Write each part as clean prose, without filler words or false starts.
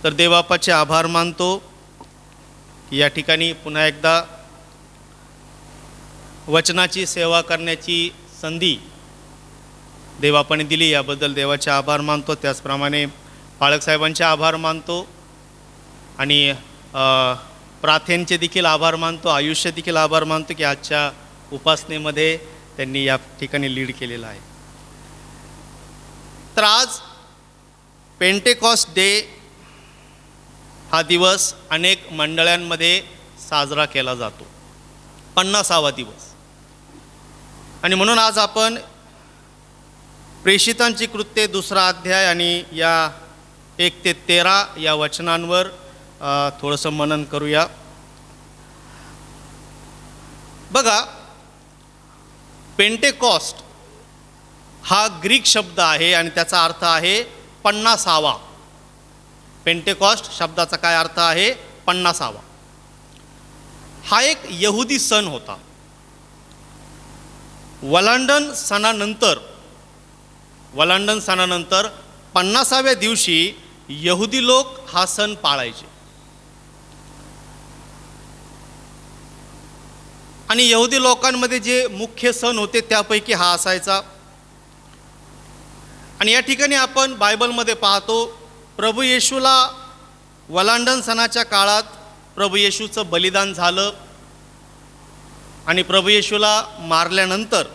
तर देवबापाचे आभार मानतो. या ठिकाणी पुन्हा एकदा वचनाची सेवा करण्याची संधी देवबापाने दिली, याबद्दल देवाचे आभार मानतो. त्याचप्रमाणे पाळकसाहेबांचे आभार मानतो आणि प्रार्थनेचे देखील आभार मानतो, आयुष्य देखील आभार मानतो की आजच्या उपासनेमध्ये त्यांनी या ठिकाणी लीड केलेला आहे. तर आज पेंटेकॉस्ट डे हा दिवस अनेक मंडळांमध्ये साजरा केला जातो, 50वा दिवस. आणि म्हणून आज आपण प्रेषितांची कृत्ये 2रा अध्याय आणि या 1 ते 13 या वचनांवर थोडंसं मनन करूया. बघा, पेंटेकॉस्ट हा ग्रीक शब्द आहे आणि त्याचा अर्थ आहे 50वा. पेंटेकॉस्ट शब्दाचा काय अर्थ आहे? 50वा. हा एक यहुदी सण होता. वलांडन सणानंतर 50व्या दिवशी यहुदी लोक हा सण पाळायचे. आणि यहुदी लोकांमध्ये जे मुख्य सण होते त्यापैकी हा असायचा. आणि या ठिकाणी आपण बायबलमध्ये पाहतो, प्रभू येशूला वलांडन सणाच्या काळात प्रभू येशूचं बलिदान झालं आणि प्रभू येशूला मारल्यानंतर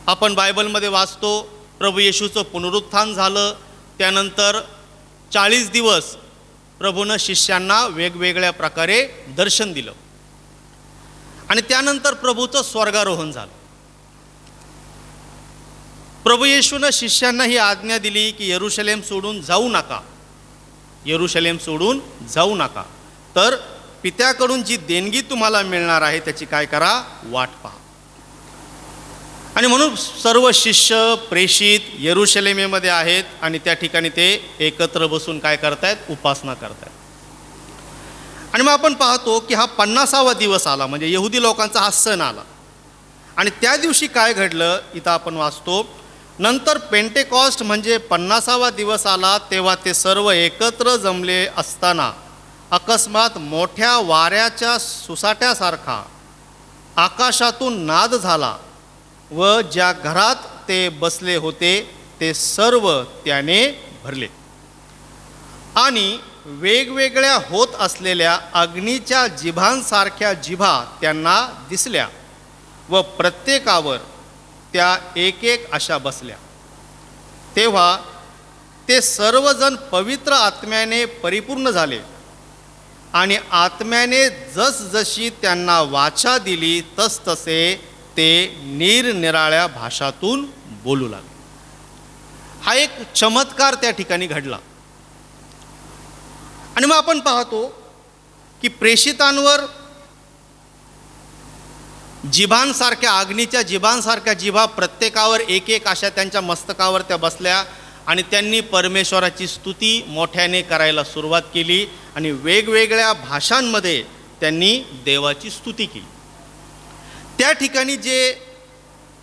आपण बायबलमध्ये वाचतो प्रभू येशूचं पुनरुत्थान झालं. त्यानंतर 40 दिवस प्रभूनं शिष्यांना वेगवेगळ्या प्रकारे दर्शन दिलं आणि त्यानंतर प्रभूचं स्वर्गारोहण झालं. प्रभू येशूनं शिष्यांना ही आज्ञा दिली की यरूशलेम सोडून जाऊ नका, तर पित्याकडून जी देणगी तुम्हाला मिळणार आहे त्याची काय करा? वाट पहा. आणि म्हणून सर्व शिष्य प्रेषित यरूशलेमेमध्ये आहेत आणि त्या ठिकाणी ते एकत्र बसून काय करतायत? उपासना करतायत. आणि मग आपण पाहतो की हा 50वा दिवस आला, म्हणजे यहुदी लोकांचा हा सण आला. आणि त्या दिवशी काय घडलं इथं आपण वाचतो, नंतर पेंटेकॉस्ट म्हणजे 50वा दिवस आला, तेव्हा ते सर्व एकत्र जमले असताना अकस्मात मोठ्या वाऱ्याच्या सुसाट्यासारखा आकाशातून नाद झाला व ज्या घरात ते बसले होते ते सर्व त्याने भरले. आणि वेगवेगळ्या होत असलेल्या अग्नीच्या जिभांसारख्या जिभा त्यांना दिसल्या व प्रत्येकावर त्या एक एक अशा बसल्या. तेव्हा ते सर्वजण पवित्र आत्म्याने परिपूर्ण झाले आणि आत्म्याने जसजशी त्यांना वाचा दिली तसतसे ते निरनिराळ्या भाषातून बोलू लागले. हा एक चमत्कार त्या ठिकाणी घडला. आणि मग आपण पाहतो की प्रेषितांवर जिभांसारख्या, अग्नीच्या जिभांसारख्या जिभा प्रत्येकावर एक एक अशा त्यांच्या मस्तकावर त्या बसल्या आणि त्यांनी परमेश्वराची स्तुती मोठ्याने करायला सुरुवात केली आणि वेगवेगळ्या भाषांमध्ये त्यांनी देवाची स्तुती केली. त्या ठिकाणी जे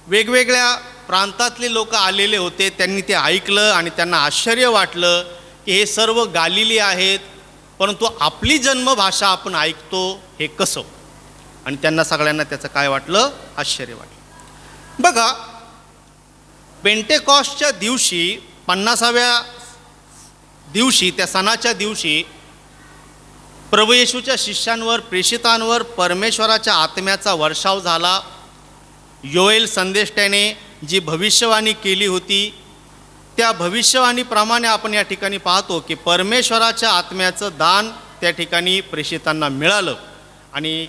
वेगवेगळ्या प्रांतातले लोक आलेले होते त्यांनी ते ऐकलं आणि त्यांना आश्चर्य वाटलं की हे सर्व गालिली आहेत, परंतु आपली जन्मभाषा आपण ऐकतो हे कसं? आणि त्यांना सगळ्यांना त्याचं काय वाटलं? आश्चर्य वाटलं. बघा, पेंटेकॉस्टच्या दिवशी 50व्या दिवशी, त्या सणाच्या दिवशी प्रभू येशूच्या शिष्यांवर, प्रेषितांवर परमेश्वराच्या आत्म्याचा वर्षाव झाला. योएल संदेष्टाने जी भविष्यवाणी केली होती त्या भविष्यवाणीप्रमाणे आपण या ठिकाणी पाहतो की परमेश्वराच्या आत्म्याचं दान त्या ठिकाणी प्रेषितांना मिळालं. आणि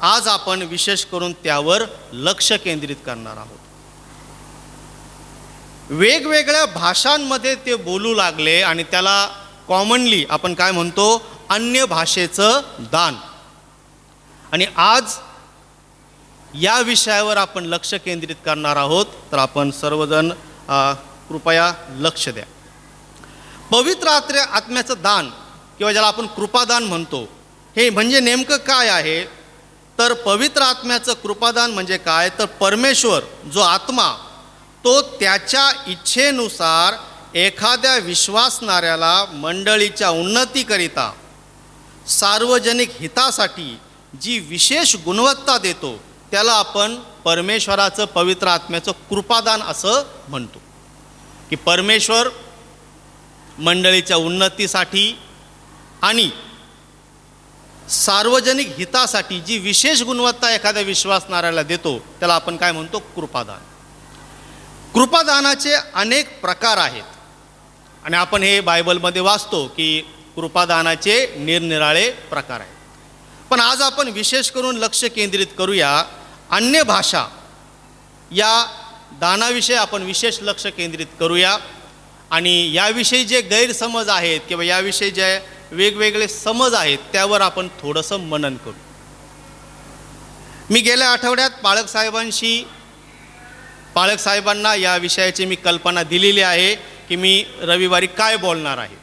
आज आपण विशेष करून त्यावर लक्ष केंद्रित करणार आहोत. वेगवेगळ्या भाषांमध्ये ते बोलू लागले आणि त्याला कॉमनली आपण काय म्हणतो? अन्य भाषेचं दान. आणि आज या विषयावर आपण लक्ष केंद्रित करणार आहोत. तर आपण सर्वजण कृपया लक्ष द्या. पवित्र आत्म्याचं दान किंवा ज्याला आपण कृपादान म्हणतो, हे म्हणजे नेमकं काय आहे? तर पवित्र आत्म्याचं कृपादान म्हणजे काय? तर परमेश्वर जो आत्मा तो त्याच्या इच्छेनुसार एखाद्या विश्वासणाऱ्याला मंडळीच्या उन्नतीकरिता सार्वजनिक हितासाठी जी विशेष गुणवत्ता देतो त्याला आपण परमेश्वराचं पवित्र आत्म्याचं कृपादान असं म्हणतो. की परमेश्वर मंडळीच्या उन्नतीसाठी आणि सार्वजनिक हितासाठी जी विशेष गुणवत्ता एखाद्या विश्वासणाऱ्याला देतो त्याला आपण काय म्हणतो? कृपादान. कृपादानाचे अनेक प्रकार आहेत आणि आपण हे बायबलमध्ये वाचतो की कृपादानाचे निरनिराळे प्रकार आहेत. पण आज आपण विशेष करून लक्ष केंद्रित करूया अन्य भाषा या दानाविषयी आपण विशेष लक्ष केंद्रित करूया आणि याविषयी जे गैरसमज आहेत किंवा याविषयी जे वेगवेगळे समज आहेत त्यावर आपण थोडंसं मनन करू. मी गेल्या आठवड्यात पाळक साहेबांना या विषयाची मी कल्पना दिलेली आहे की मी रविवारी काय बोलणार आहे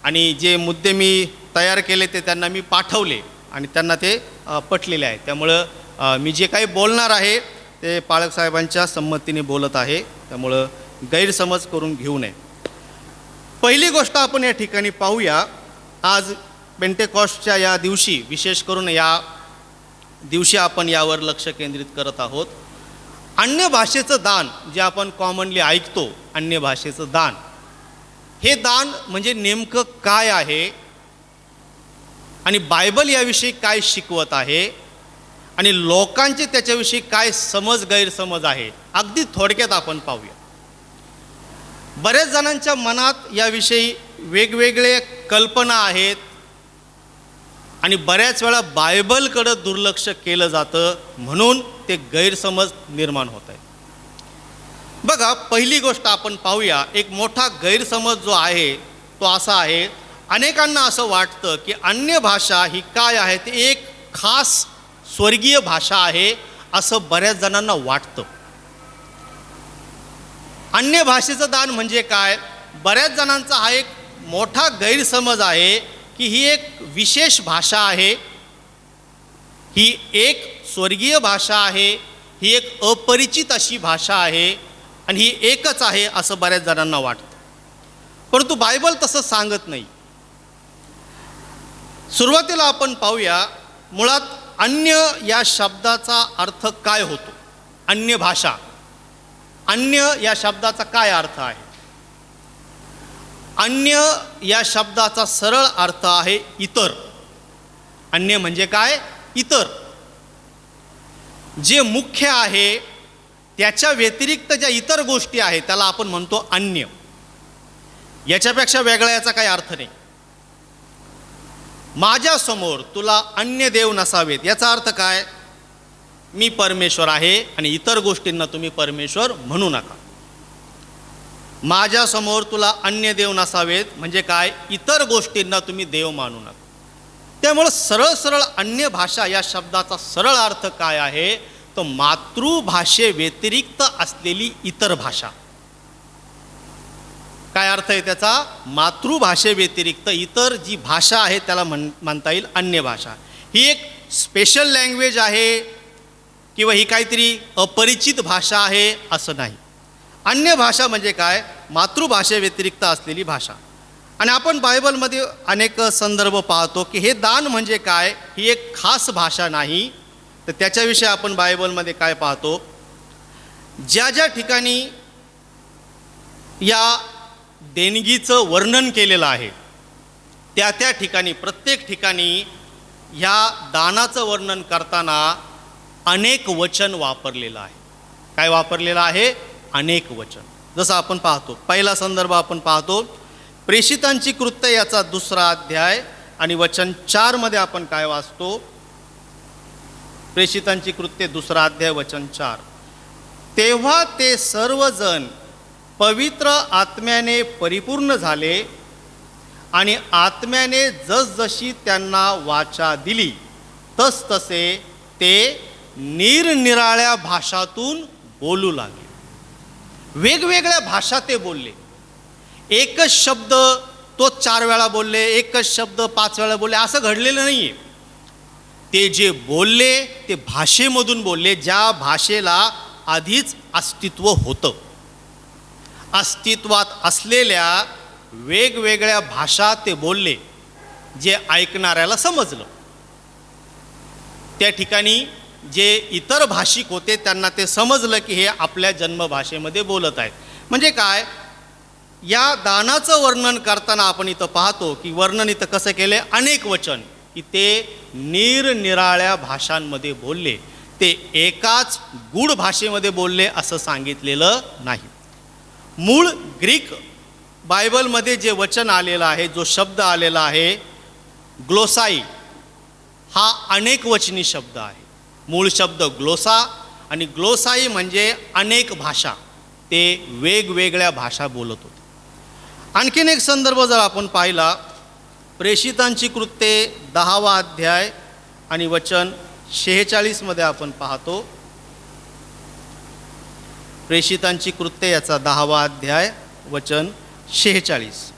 आणि जे मुद्दे मी तयार केले ते त्यांना मी पाठवले आणि त्यांना ते पटलेले आहे. त्यामुळं मी जे काही बोलणार आहे ते पाळक साहेबांच्या संमतीने बोलत आहे, त्यामुळं गैरसमज करून घेऊ नये. पहिली गोष्ट आपण या ठिकाणी पाहूया. आज पेंटेकॉस्टच्या या दिवशी, विशेष करून या दिवशी आपण यावर लक्ष केंद्रित करत आहोत. अन्य भाषेचं दान जे आपण कॉमनली ऐकतो, अन्य भाषेचं दान, हे दान म्हणजे नेमकं काय आहे आणि बायबल याविषयी काय शिकवत आहे आणि लोकांचे त्याच्याविषयी काय समज गैरसमज आहे, अगदी थोडक्यात आपण पाहूया. बऱ्याच जणांच्या मनात याविषयी वेगवेगळे कल्पना आहेत आणि बऱ्याच वेळा बायबलकडं दुर्लक्ष केलं जातं, म्हणून ते गैरसमज निर्माण होत आहे. बघा, पहिली गोष्ट आपण पाहूया. एक मोठा गैरसमज जो आहे तो असा आहे, अनेकांना असं वाटतं की अन्य भाषा ही काय आहे, ते एक खास स्वर्गीय भाषा आहे असं बऱ्याच जणांना वाटतं. अन्य भाषेचं दान म्हणजे काय? बऱ्याच जणांचा हा एक मोठा गैरसमज आहे की ही एक विशेष भाषा आहे, ही एक स्वर्गीय भाषा आहे, ही एक अपरिचित अशी भाषा आहे आणि ही एकच आहे असं बऱ्याच जणांना वाटतं. परंतु बायबल तसं सांगत नाही. सुरुवातीला आपण पाहूया, मुळात अन्य या शब्दाचा अर्थ काय होतो. अन्य भाषा, अन्य या शब्दाचा काय अर्थ आहे? अन्य या शब्दाचा सरळ अर्थ आहे इतर. अन्य म्हणजे काय? इतर. जे मुख्य आहे त्याच्या व्यतिरिक्त ज्या इतर गोष्टी आहेत त्याला आपण म्हणतो अन्य. याच्यापेक्षा वेगळा याचा काही अर्थ नाही. माझ्यासमोर तुला अन्य देव नसावेत, याचा अर्थ काय? मी परमेश्वर आहे आणि इतर गोष्टींना तुम्ही परमेश्वर म्हणू नका. माझ्यासमोर तुला अन्य देव नसावेत म्हणजे काय? इतर गोष्टींना तुम्ही देव मानू नका. त्यामुळं सरळ सरळ अन्य भाषा या शब्दाचा सरळ अर्थ काय आहे? तर मातृभाषे व्यतिरिक्त असलेली इतर भाषा. काय अर्थ आहे त्याचा? मातृभाषे व्यतिरिक्त इतर जी भाषा आहे त्याला म्हणता येईल अन्य भाषा. ही एक स्पेशल लँग्वेज आहे किंवा ही काहीतरी अपरिचित भाषा आहे असं नाही. अन्य भाषा म्हणजे काय? मातृभाषे व्यतिरिक्त असलेली भाषा. आणि आपण बायबलमध्ये अनेक संदर्भ पाहतो की हे दान म्हणजे काय, ही एक खास भाषा नाही. तर त्याच्याविषयी आपण बायबलमध्ये काय पाहतो? ज्या ज्या ठिकाणी या देणगीचं वर्णन केलेलं आहे त्या त्या ठिकाणी, प्रत्येक ठिकाणी ह्या दानाचं वर्णन करताना अनेक वचन वापरलेलं आहे. काय वापरलेलं आहे? अनेक वचन. जसं आपण पाहतो, पहिला संदर्भ आपण पाहतो प्रेषितांची कृत्य याचा 2रा अध्याय आणि वचन 4 मध्ये आपण काय वाचतो? प्रेषितांची कृत्य 2रा अध्याय वचन 4. तेव्हा ते सर्वजण पवित्र आत्म्याने परिपूर्ण झाले आणि आत्म्याने जसजशी त्यांना वाचा दिली तसतसे ते निरनिराळ्या भाषातून बोलू लागले. वेगवेगळ्या भाषा ते बोलले. एकच शब्द तो 4 वेळा बोलले, एकच शब्द 5 वेळा बोलले असं घडलेलं नाही आहे. ते जे बोलले ते भाषेमधून बोलले, ज्या भाषेला आधीच अस्तित्व होतं. अस्तित्वात असलेल्या वेगवेगळ्या भाषा ते बोलले, जे ऐकणाऱ्याला समजलं. त्या ठिकाणी जे इतर भाषिक होते त्यांना ते समजलं की हे आपल्या जन्मभाषेमध्ये बोलत आहेत. म्हणजे काय, या दानाचं वर्णन करताना आपण इथं पाहतो की वर्णन इथं कसं केलं, अनेक वचन, की ते निरनिराळ्या भाषांमध्ये बोलले, ते एकाच गूढ भाषेमध्ये बोलले असं सांगितलेलं नाही. मूळ ग्रीक बायबलमध्ये जे वचन आलेलं आहे, जो शब्द आलेला आहे ग्लोसाई, हा अनेक वचनी शब्द आहे. मूळ शब्द ग्लोसा, आणि ग्लोसाई म्हणजे अनेक भाषा, ते वेगवेगळ्या भाषा बोलत होते. आणखीन एक संदर्भ जर आपण पाहिला, प्रेषितांची कृत्ये 10वा अध्याय आणि वचन 46 मध्ये आपण पाहतो. प्रेषितांची कृत्ये याचा 10वा अध्याय वचन 46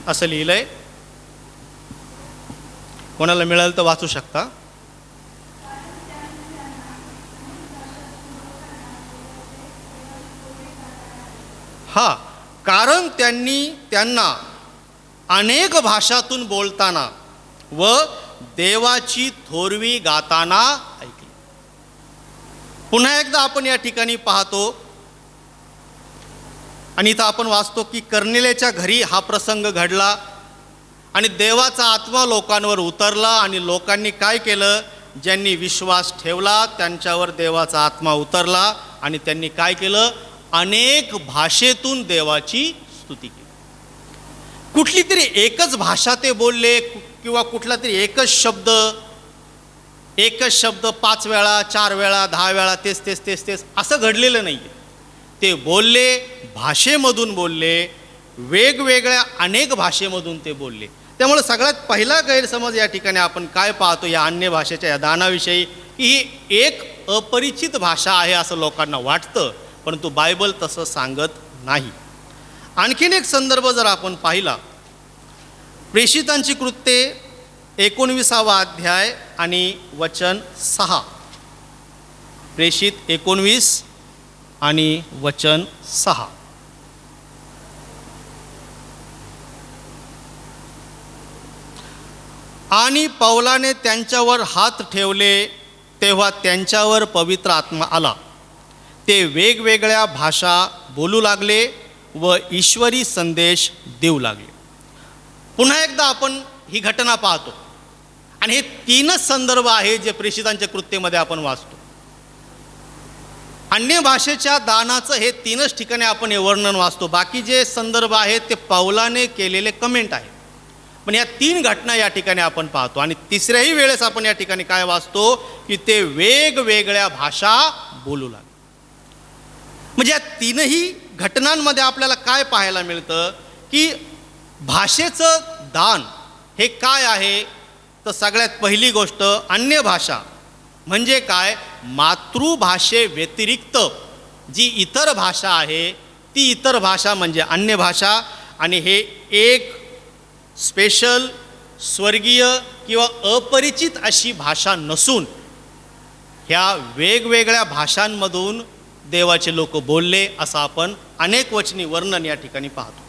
असं लिहिलंय. कोणाला मिळालं तर वाचू शकता. हा, कारण त्यांना अनेक भाषातून बोलताना व देवाची थोरवी गाताना ऐकली. पुन्हा एकदा आपण या ठिकाणी पाहतो, आणि इथं आपण वाचतो की कर्नेलेच्या घरी हा प्रसंग घडला आणि देवाचा आत्मा लोकांवर उतरला, आणि लोकांनी काय केलं, ज्यांनी विश्वास ठेवला त्यांच्यावर देवाचा आत्मा उतरला, आणि त्यांनी काय केलं, अनेक भाषेतून देवाची स्तुती केली. कुठली तरी एकच भाषा ते बोलले, किंवा कुठला तरी एकच शब्द 5 वेळा 4 वेळा 10 वेळा तेच असं घडलेलं नाही. ते बोलले, भाषेमधून बोलले, वेगवेगळ्या अनेक भाषेमधून ते बोलले. त्यामुळे सगळ्यात पहिला गैरसमज या ठिकाणी आपण काय पाहतो या अन्य भाषेच्या या दानाविषयी, की ही एक अपरिचित भाषा आहे असं लोकांना वाटतं, परंतु बायबल तसं सांगत नाही. आणखीन एक संदर्भ जर आपण पाहिला, प्रेषितांची कृत्ये 19वा अध्याय आणि वचन 6. प्रेषित 19 आणि वचन 6. आणि पौलाने त्यांच्यावर हात ठेवले तेव्हा त्यांच्यावर पवित्र आत्मा आला. ते वेगवेगळ्या भाषा बोलू लागले व ईश्वरी संदेश देऊ लागले. पुन्हा एकदा आपण ही घटना पाहतो, आणि हे 3च संदर्भ आहे जे प्रेषितांच्या कृत्येमध्ये आपण वाचतो. अन्य भाषेच्या दानाचं हे 3च ठिकाणी आपण हे वर्णन वाचतो. बाकी जे संदर्भ आहेत ते पौलाने केलेले कमेंट आहेत. पण या 3 घटना या ठिकाणी आपण पाहतो, आणि तिसऱ्याही वेळेस आपण या ठिकाणी काय वाचतो, की ते वेगवेगळ्या भाषा बोलू लागले. म्हणजे या 3ही घटनांमध्ये आपल्याला काय पाहायला मिळतं, की भाषेचं दान हे काय आहे, तर सगळ्यात पहिली गोष्ट अन्य भाषा म्हणजे काय, मातृभाषे व्यतिरिक्त जी इतर भाषा आहे ती इतर भाषा म्हणजे अन्य भाषा. आणि हे एक स्पेशल स्वर्गीय किंवा अपरिचित अशी भाषा नसून ह्या वेगवेगळ्या भाषांमधून देवाचे लोक बोलले असं आपण अनेक वचनी वर्णन या ठिकाणी पाहतो.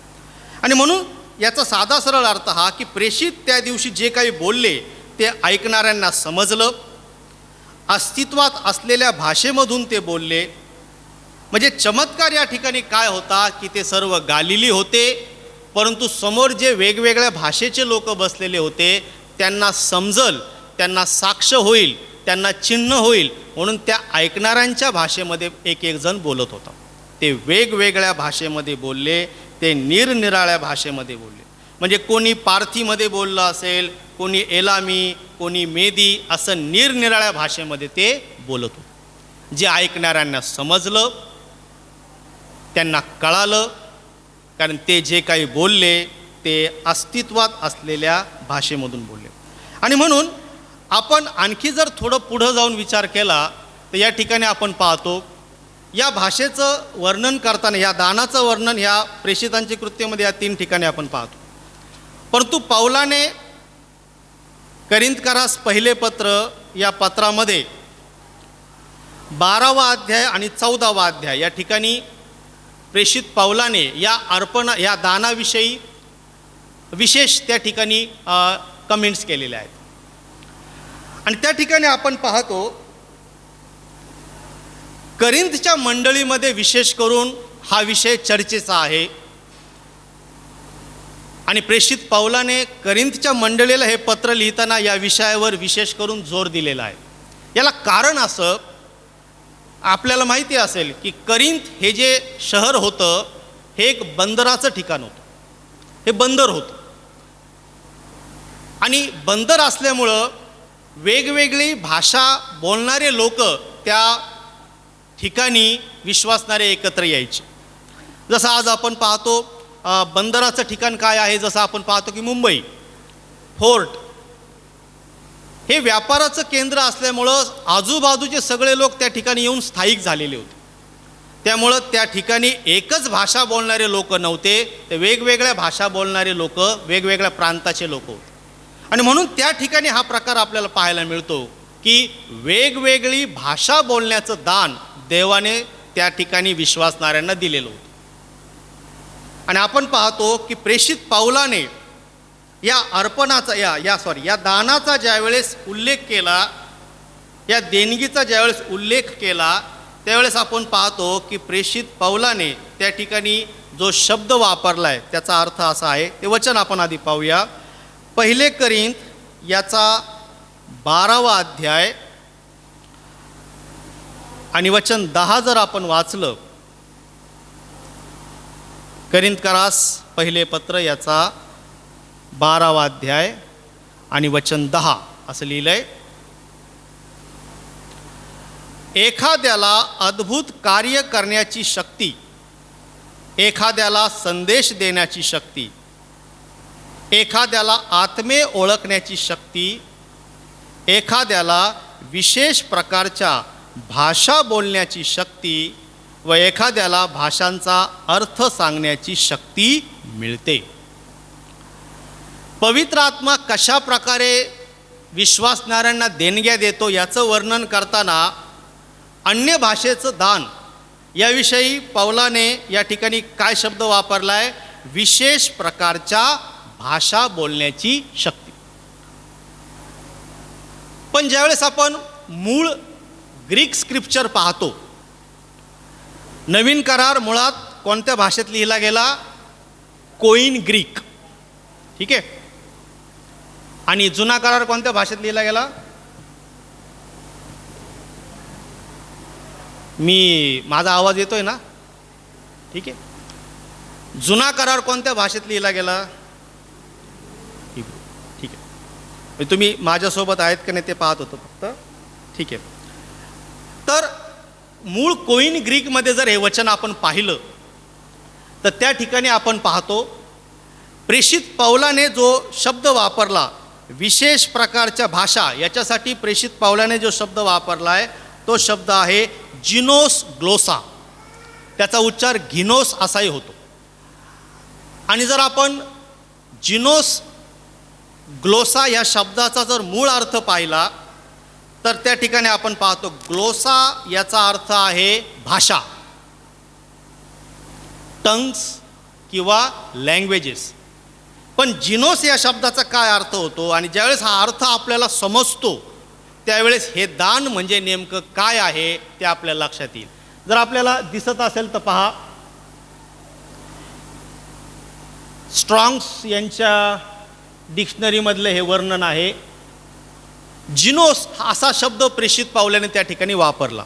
आणि म्हणून याचा साधा सरळ अर्थ हा, की प्रेषित त्या दिवशी जे काही बोलले ते ऐकणाऱ्यांना समजलं, अस्तित्वात असलेल्या भाषेमधून ते बोलले. म्हणजे चमत्कार या ठिकाणी काय होता, की ते सर्व गालिली होते, परंतु समोर जे वेगवेगळ्या भाषेचे लोक बसलेले होते त्यांना समजल, त्यांना साक्ष होईल, त्यांना चिन्ह होईल, म्हणून त्या ऐकणाऱ्यांच्या भाषेमध्ये एक जण बोलत होता. ते वेगवेगळ्या भाषेमध्ये बोलले, ते निरनिराळ्या भाषेमध्ये बोलले. म्हणजे कोणी पारथीमध्ये बोललं असेल, कोणी एलामी, कोणी मेदी, असं निरनिराळ्या भाषेमध्ये ते बोलत होते. जे ऐकणाऱ्यांना समजलं, त्यांना कळालं, कारण ते जे काही बोलले ते अस्तित्वात असलेल्या भाषेमधून बोलले. आणि म्हणून आपण आणखी जर थोडं पुढं जाऊन विचार केला तर या ठिकाणी आपण पाहतो, या भाषेचं वर्णन करताना, या दानाचं वर्णन ह्या प्रेषितांच्या कृत्येमध्ये या 3 ठिकाणी आपण पाहतो. परंतु पौलाने करिंथकरास पहिले पत्र या पत्रामध्ये 12वा अध्याय आणि 14वा अध्याय या ठिकाणी प्रेषित पौलाने या दानाविषयी विशेष त्या ठिकाणी कमेंट्स केलेल्या आहेत. आणि त्या ठिकाणी आपण पाहतो करिंथच्या मंडळीमध्ये विशेष करून हा विषय चर्चेचा आहे. आणि प्रेषित पौलाने करिंथच्या मंडळीला हे पत्र लिहिताना या विषयावर विशेष करून जोर दिलेला आहे. याला कारण असं, आपल्याला माहिती असेल की करिंथ हे जे शहर होतं हे एक बंदराचं ठिकाण होतं. हे बंदर होतं आणि बंदर असल्यामुळं वेगवेगळी भाषा बोलणारे लोक त्या ठिकाणी विश्वासणारे एकत्र यायचे. जसं आज आपण पाहतो बंदराचं ठिकाण काय आहे, जसं आपण पाहतो की मुंबई फोर्ट हे व्यापाराचं केंद्र असल्यामुळं आजूबाजूचे सगळे लोक त्या ठिकाणी येऊन स्थायिक झालेले होते. त्यामुळं त्या ठिकाणी एकच भाषा बोलणारे लोक नव्हते, ते वेगवेगळ्या भाषा बोलणारे लोक, वेगवेगळ्या प्रांताचे लोक होते. आणि म्हणून त्या ठिकाणी हा प्रकार आपल्याला पाहायला मिळतो की वेगवेगळी भाषा बोलण्याचं दान देवाने त्या ठिकाणी विश्वासणाऱ्यांना दिलेलं होतं. आणि आपण पाहतो की प्रेषित पौलाने या अर्पणाचा या दानाचा ज्यावेळेस उल्लेख केला, या देणगीचा ज्यावेळेस उल्लेख केला, त्यावेळेस आपण पाहतो की प्रेषित पौलाने त्या ठिकाणी जो शब्द वापरला आहे त्याचा अर्थ असा आहे. ते वचन आपण आधी पाहूया. 1 करिंथ याचा 12वा अध्याय आणि वचन 10 जर आपण वाचलं, करिंथकरास पहिले पत्र याचा 12वा अध्याय आणि वचन 10 असं लिहिलंय. एखाद्याला अद्भुत कार्य करण्याची शक्ती, एखाद्याला संदेश देण्याची शक्ती, एखाद्याला आत्मे ओळखण्याची शक्ती, एखाद्याला विशेष प्रकारच्या भाषा बोलण्याची शक्ती व एखाद्याला भाषांचा अर्थ सांगण्याची शक्ती मिळते. पवित्र आत्मा कशा प्रकारे विश्वासणाऱ्यांना देणग्या देतो याचं वर्णन करताना अन्य भाषेचं दान याविषयी पौलाने या ठिकाणी काय शब्द वापरला आहे? विशेष प्रकारच्या भाषा बोलण्याची शक्ती. पण ज्यावेळेस आपण मूळ ग्रीक स्क्रिप्चर पाहतो, नवीन करार मुळात कोणत्या भाषेत लिहिला गेला? Coin Greek. ठीक आहे. आणि जुना करार कोणत्या भाषेत लिहिला गेला? माझा आवाज येतोय ना? ठीक आहे. जुना करार कोणत्या भाषेत लिहिला गेला? ठीक आहे. तुम्ही माझ्यासोबत आहेत का नाही ते पाहत होतो फक्त. ठीक आहे. तर मूळ कोइन ग्रीकमध्ये जर हे वचन आपण पाहिलं तर त्या ठिकाणी आपण पाहतो प्रेषित पौलाने जो शब्द वापरला विशेष प्रकारच्या भाषा, याच्यासाठी प्रेषित पौलाने जो शब्द वापरला आहे तो शब्द आहे जिनोस ग्लोसा. त्याचा उच्चार घिनोस असाही होतो. आणि जर आपण जिनोस ग्लोसा या शब्दाचा जर मूळ अर्थ पाहिला तर त्या ठिकाणी आपण पाहतो ग्लोसा याचा अर्थ आहे भाषा, टंग्स किंवा लँग्वेजेस. पण जिनोस या शब्दाचा काय अर्थ होतो आणि ज्यावेळेस हा अर्थ आपल्याला समजतो त्यावेळेस हे दान म्हणजे नेमकं काय आहे ते आपल्याला लक्षात येईल. जर आपल्याला दिसत असेल तर पहा, स्ट्रॉंग्स यांच्या डिक्शनरीमधलं हे वर्णन आहे. जिनोस असा शब्द प्रेषित पौलाने त्या ठिकाणी वापरला.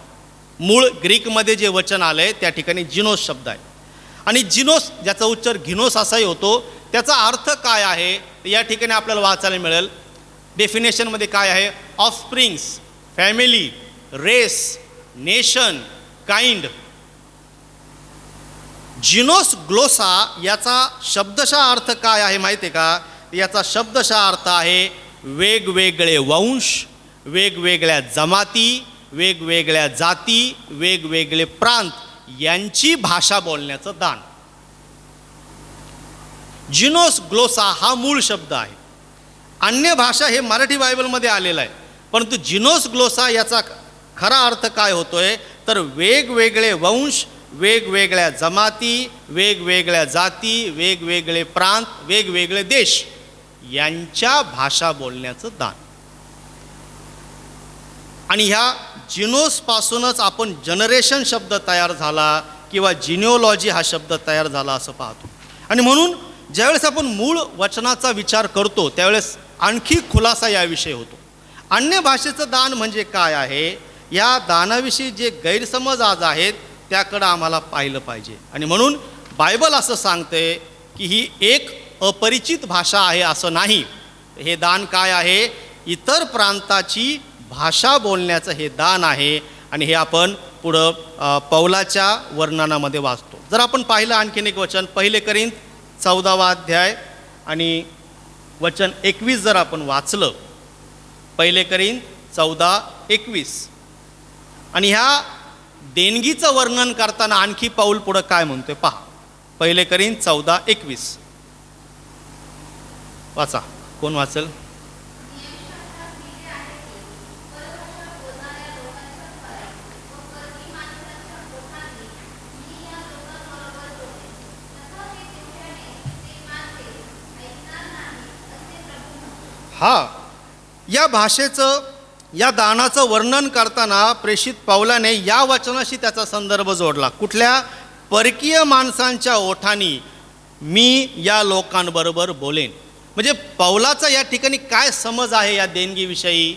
मूळ ग्रीकमध्ये जे वचन आलं आहे त्या ठिकाणी जिनोस शब्द आहे. आणि जिनोस ज्याचा उच्चार घिनोस असाही होतो, त्याचा अर्थ काय आहे या ठिकाणी आपल्याला वाचायला मिळेल. डेफिनेशनमध्ये काय आहे? Offsprings, family, race, nation, kind. जिनोस ग्लोसा याचा शब्दशः अर्थ काय आहे माहिती आहे का? याचा शब्दशः अर्थ आहे वेगवेगळे वंश, वेगवेगळ्या जमाती, वेगवेगळ्या जाती, वेगवेगळे प्रांत यांची भाषा बोलण्याचं दान. जिनोस ग्लोसा हा मूळ शब्द आहे. अन्य भाषा हे मराठी बायबलमध्ये आलेला आहे, परंतु जिनोस ग्लोसा याचा खरा अर्थ काय होतोय तर वेगवेगळे वंश, वेगवेगळ्या जमाती, वेगवेगळ्या जाती, वेगवेगळे प्रांत, वेगवेगळे देश यांच्या भाषा बोलण्याचं दान. आणि ह्या जिनोसपासूनच आपण जनरेशन शब्द तयार झाला किंवा जिनिओलॉजी हा शब्द तयार झाला असं पाहतो. आणि म्हणून ज्यावेळेस आपण मूळ वचनाचा विचार करतो त्यावेळेस आणखी खुलासा याविषयी होतो. अन्य भाषेचं दान म्हणजे काय आहे, या दानाविषयी जे गैरसमज आज आहेत त्याकडं आम्हाला पाहिलं पाहिजे. आणि म्हणून बायबल असं सांगते की ही एक अपरिचित भाषा आहे असं नाही. हे दान काय आहे, इतर प्रांताची भाषा बोलण्याचं हे दान आहे. आणि हे आपण पुढं पौलाच्या वर्णनामध्ये वाचतो. जर आपण पाहिलं आणखीन एक वचन, 1 कोरिंथ 14 अध्याय आणि वचन 21 जर आपण वाचलं, 1 कोरिंथ 14:21, आणि ह्या देणगीचं वर्णन करताना आणखी पाऊल पुढं काय म्हणतोय पहा. 1 कोरिंथ 14:21 वाचा. कोण वाचल? हा, या भाषेचं, या दानाचं वर्णन करताना प्रेषित पौलाने या वचनाशी त्याचा संदर्भ जोडला. कुठल्या? परकीय माणसांच्या ओठांनी मी या लोकांबरोबर बोलेन. म्हणजे पौलाचा या ठिकाणी काय समज आहे या देणगीविषयी,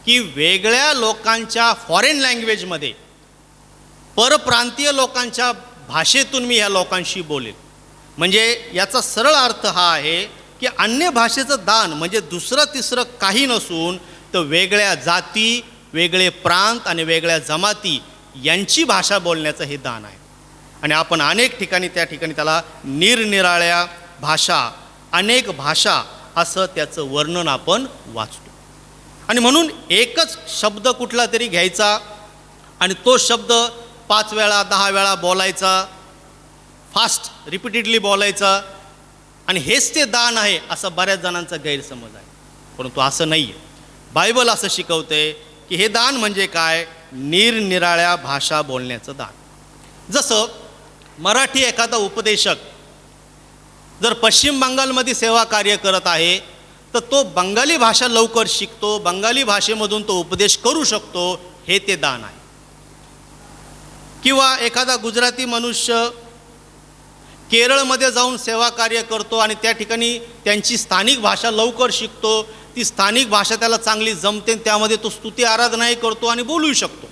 की वेगळ्या लोकांच्या फॉरेन लँग्वेजमध्ये, परप्रांतीय लोकांच्या भाषेतून मी ह्या लोकांशी बोलेन. म्हणजे याचा सरळ अर्थ हा आहे की अन्य भाषेचं दान म्हणजे दुसरं तिसरं काही नसून तर वेगळ्या जाती, वेगळे प्रांत आणि वेगळ्या जमाती यांची भाषा बोलण्याचं हे दान आहे. आणि आपण अनेक ठिकाणी त्या ठिकाणी त्याला निरनिराळ्या भाषा, अनेक भाषा असं त्याचं वर्णन आपण वाचतो. आणि म्हणून एकच शब्द कुठला तरी घ्यायचा आणि तो शब्द 5 वेळा 10 वेळा बोलायचा, फास्ट रिपीटेडली बोलायचा, आणि हेच ते दान आहे असं बऱ्याच जणांचा गैरसमज आहे. परंतु असं नाही आहे. बायबल असं शिकवते की हे दान म्हणजे काय, निरनिराळ्या भाषा बोलण्याचं दान. जसं मराठी एखादा उपदेशक जर पश्चिम बंगालमध्ये सेवा कार्य करत आहे तर तो बंगाली भाषा लवकर शिकतो, बंगाली भाषेमधून तो उपदेश करू शकतो, हे ते दान आहे. किंवा एखादा गुजराती मनुष्य केरळमध्ये जाऊन सेवा कार्य करतो आणि त्या ठिकाणी त्यांची स्थानिक भाषा लवकर शिकतो, ती स्थानिक भाषा त्याला चांगली जमते, त्यामध्ये तो स्तुती आराधनाही करतो आणि बोलू शकतो,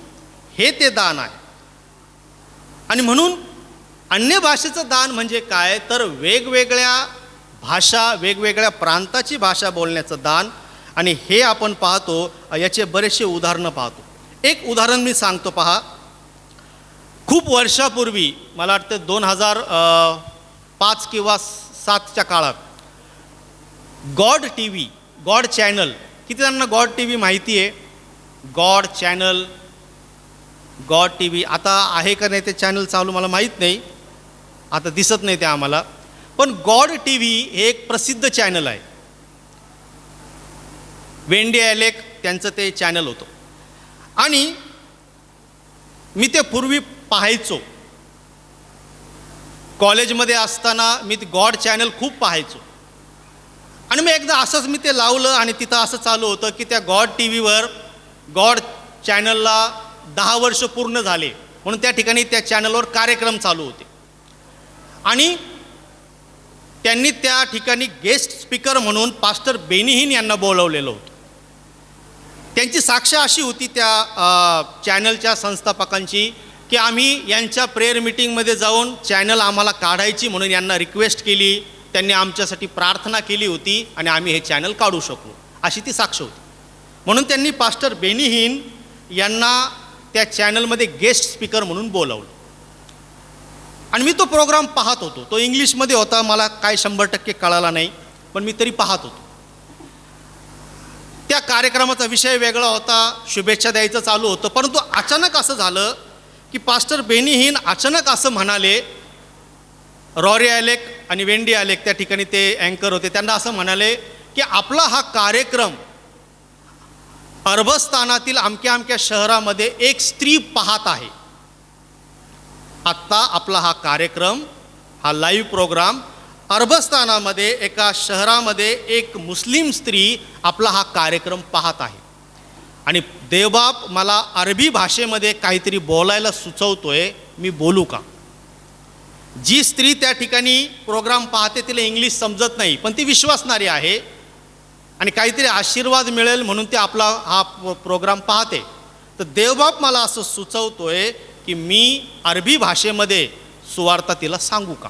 हे ते दान आहे. आणि म्हणून अन्य भाषेचं दान म्हणजे काय तर वेगवेगळ्या भाषा, वेगवेगळ्या प्रांताची भाषा बोलण्याचं दान. आणि हे आपण पाहतो, याचे बरेचसे उदाहरणं पाहतो. एक उदाहरण मी सांगतो पहा. खूप वर्षापूर्वी, मला वाटतं 2005 किंवा 7च्या काळात गॉड TV, गॉड चॅनल, किती जणांना गॉड TV माहिती आहे? गॉड चॅनल, गॉड TV आता आहे का नाही ते चॅनल चालू मला माहीत नाही, आता दिसत नाही ते आम्हाला. पण गॉड TV हे एक प्रसिद्ध चॅनल आहे. वेंडी ॲलेक त्यांचं ते चॅनल होतं आणि मी ते पूर्वी पाहायचो. कॉलेजमध्ये असताना मी ते गॉड चॅनल खूप पाहायचो. आणि मग एकदा असंच मी ते लावलं आणि तिथं असं चालू होतं की त्या गॉड TVवर गॉड चॅनलला 10 वर्ष पूर्ण झाले म्हणून त्या ठिकाणी त्या चॅनलवर कार्यक्रम चालू होते. आणि त्यांनी त्या ठिकाणी गेस्ट स्पीकर म्हणून पास्टर बेनी हिन यांना बोलवलेलं होतं. त्यांची साक्ष अशी होती त्या चॅनलच्या संस्थापकांची की आम्ही यांच्या प्रेयर मीटिंगमध्ये जाऊन चॅनल आम्हाला काढायची म्हणून यांना रिक्वेस्ट केली, त्यांनी आमच्यासाठी प्रार्थना केली होती आणि आम्ही हे चॅनल काढू शकलो, अशी ती साक्ष होती. म्हणून त्यांनी पास्टर बेनी हिन यांना त्या चॅनलमध्ये गेस्ट स्पीकर म्हणून बोलावलं. आणि मी तो प्रोग्राम पाहत होतो. तो इंग्लिशमध्ये होता, मला काय 100% कळाला नाही, पण मी तरी पाहत होतो. त्या कार्यक्रमाचा विषय वेगळा होता, शुभेच्छा द्यायचं चालू होतं. परंतु अचानक असं झालं की पास्टर बेनी हिन अचानक असं म्हणाले, रॉरी ॲलेक आणि वेंडी ॲलेक त्या ठिकाणी ते अँकर होते, त्यांना असं म्हणाले की आपला हा कार्यक्रम अरबस्थानातील अमक्या अमक्या शहरामध्ये एक स्त्री पाहत आहे. आत्ता आपला हा कार्यक्रम, हा लाईव्ह प्रोग्राम अरबस्थानामध्ये एका शहरामध्ये एक मुस्लिम स्त्री आपला हा कार्यक्रम पाहत आहे. आणि देवबाप मला अरबी भाषेमध्ये काहीतरी बोलायला सुचवतोय, मी बोलू का? जी स्त्री त्या ठिकाणी प्रोग्राम पाहते तिला इंग्लिश समजत नाही, पण ती विश्वासणारी आहे आणि काहीतरी आशीर्वाद मिळेल म्हणून ते आपला हा प्रोग्राम पाहते. तर देवबाप मला असं सुचवतोय की मी अरबी भाषेमध्ये सुवार्ता तिला सांगू का,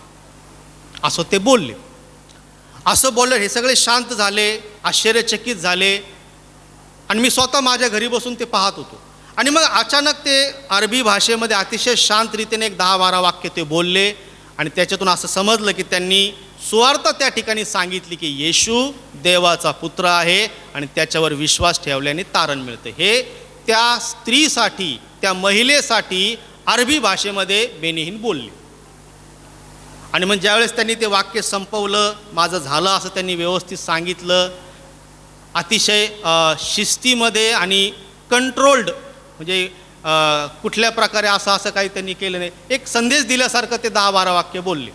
असं ते बोलले. असं बोलले हे सगळे शांत झाले, आश्चर्यचकित झाले. आणि मी स्वतः माझ्या घरी बसून ते पाहत होतो. आणि मग अचानक ते अरबी भाषेमध्ये अतिशय शांत रीतीने एक 10-12 वाक्य ते बोलले. आणि त्याच्यातून असं समजलं की त्यांनी सुवार्ता त्या ठिकाणी सांगितली की येशू देवाचा पुत्र आहे आणि त्याच्यावर विश्वास ठेवल्याने तारण मिळते. हे त्या स्त्रीसाठी, त्या महिलेसाठी अरबी भाषेमध्ये बेनिहीन बोलले. आणि मग ज्यावेळेस त्यांनी ते वाक्य संपवलं, माझं झालं असं त्यांनी व्यवस्थित सांगितलं, अतिशय शिस्तीमध्ये आणि कंट्रोल्ड, म्हणजे कुठल्या प्रकारे असं काही त्यांनी केलं नाही, एक संदेश दिल्यासारखं ते 10-12 वाक्य बोलले.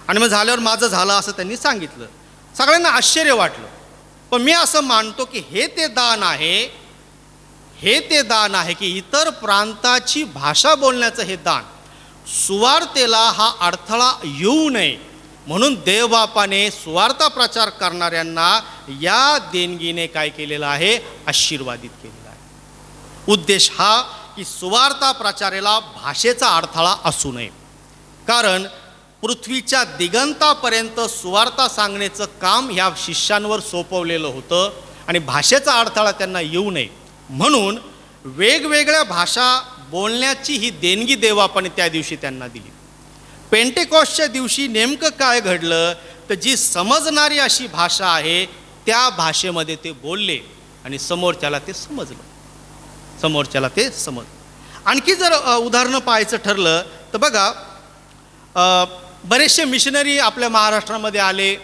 आणि मग झाल्यावर माझं झालं असं त्यांनी सांगितलं. सगळ्यांना आश्चर्य वाटलं. पण मी असं मानतो की हे ते दान आहे की इतर प्रांताची भाषा बोलण्याचं हे दान, सुवार्तेला हा अडथळा येऊ नये म्हणून देवबापाने सुवार्ता प्रचार करणाऱ्यांना या देणगीने काय केलेलं आहे, आशीर्वादित केलेलं आहे. उद्देश हा की सुवार्ता प्रचाराला भाषेचा अडथळा असू नये. कारण पृथ्वीच्या दिगंतापर्यंत सुवार्ता सांगण्याचं काम ह्या शिष्यांवर सोपवलेलं होतं आणि भाषेचा अडथळा त्यांना येऊ नये म्हणून वेगवेगळ्या भाषा बोलण्याची ही देणगी देवबापाने त्या दिवशी त्यांना दिली. पेंटेकॉस्टच्या दिवशी नेमकं काय घडलं तर जी समजणारी अशी भाषा आहे त्या भाषेमध्ये ते बोलले आणि समोरच्याला ते समजलं. आणखी जर उदाहरणं पाहायचं ठरलं तर बघा, बरेचसे मिशनरी आपल्या महाराष्ट्रामध्ये आले.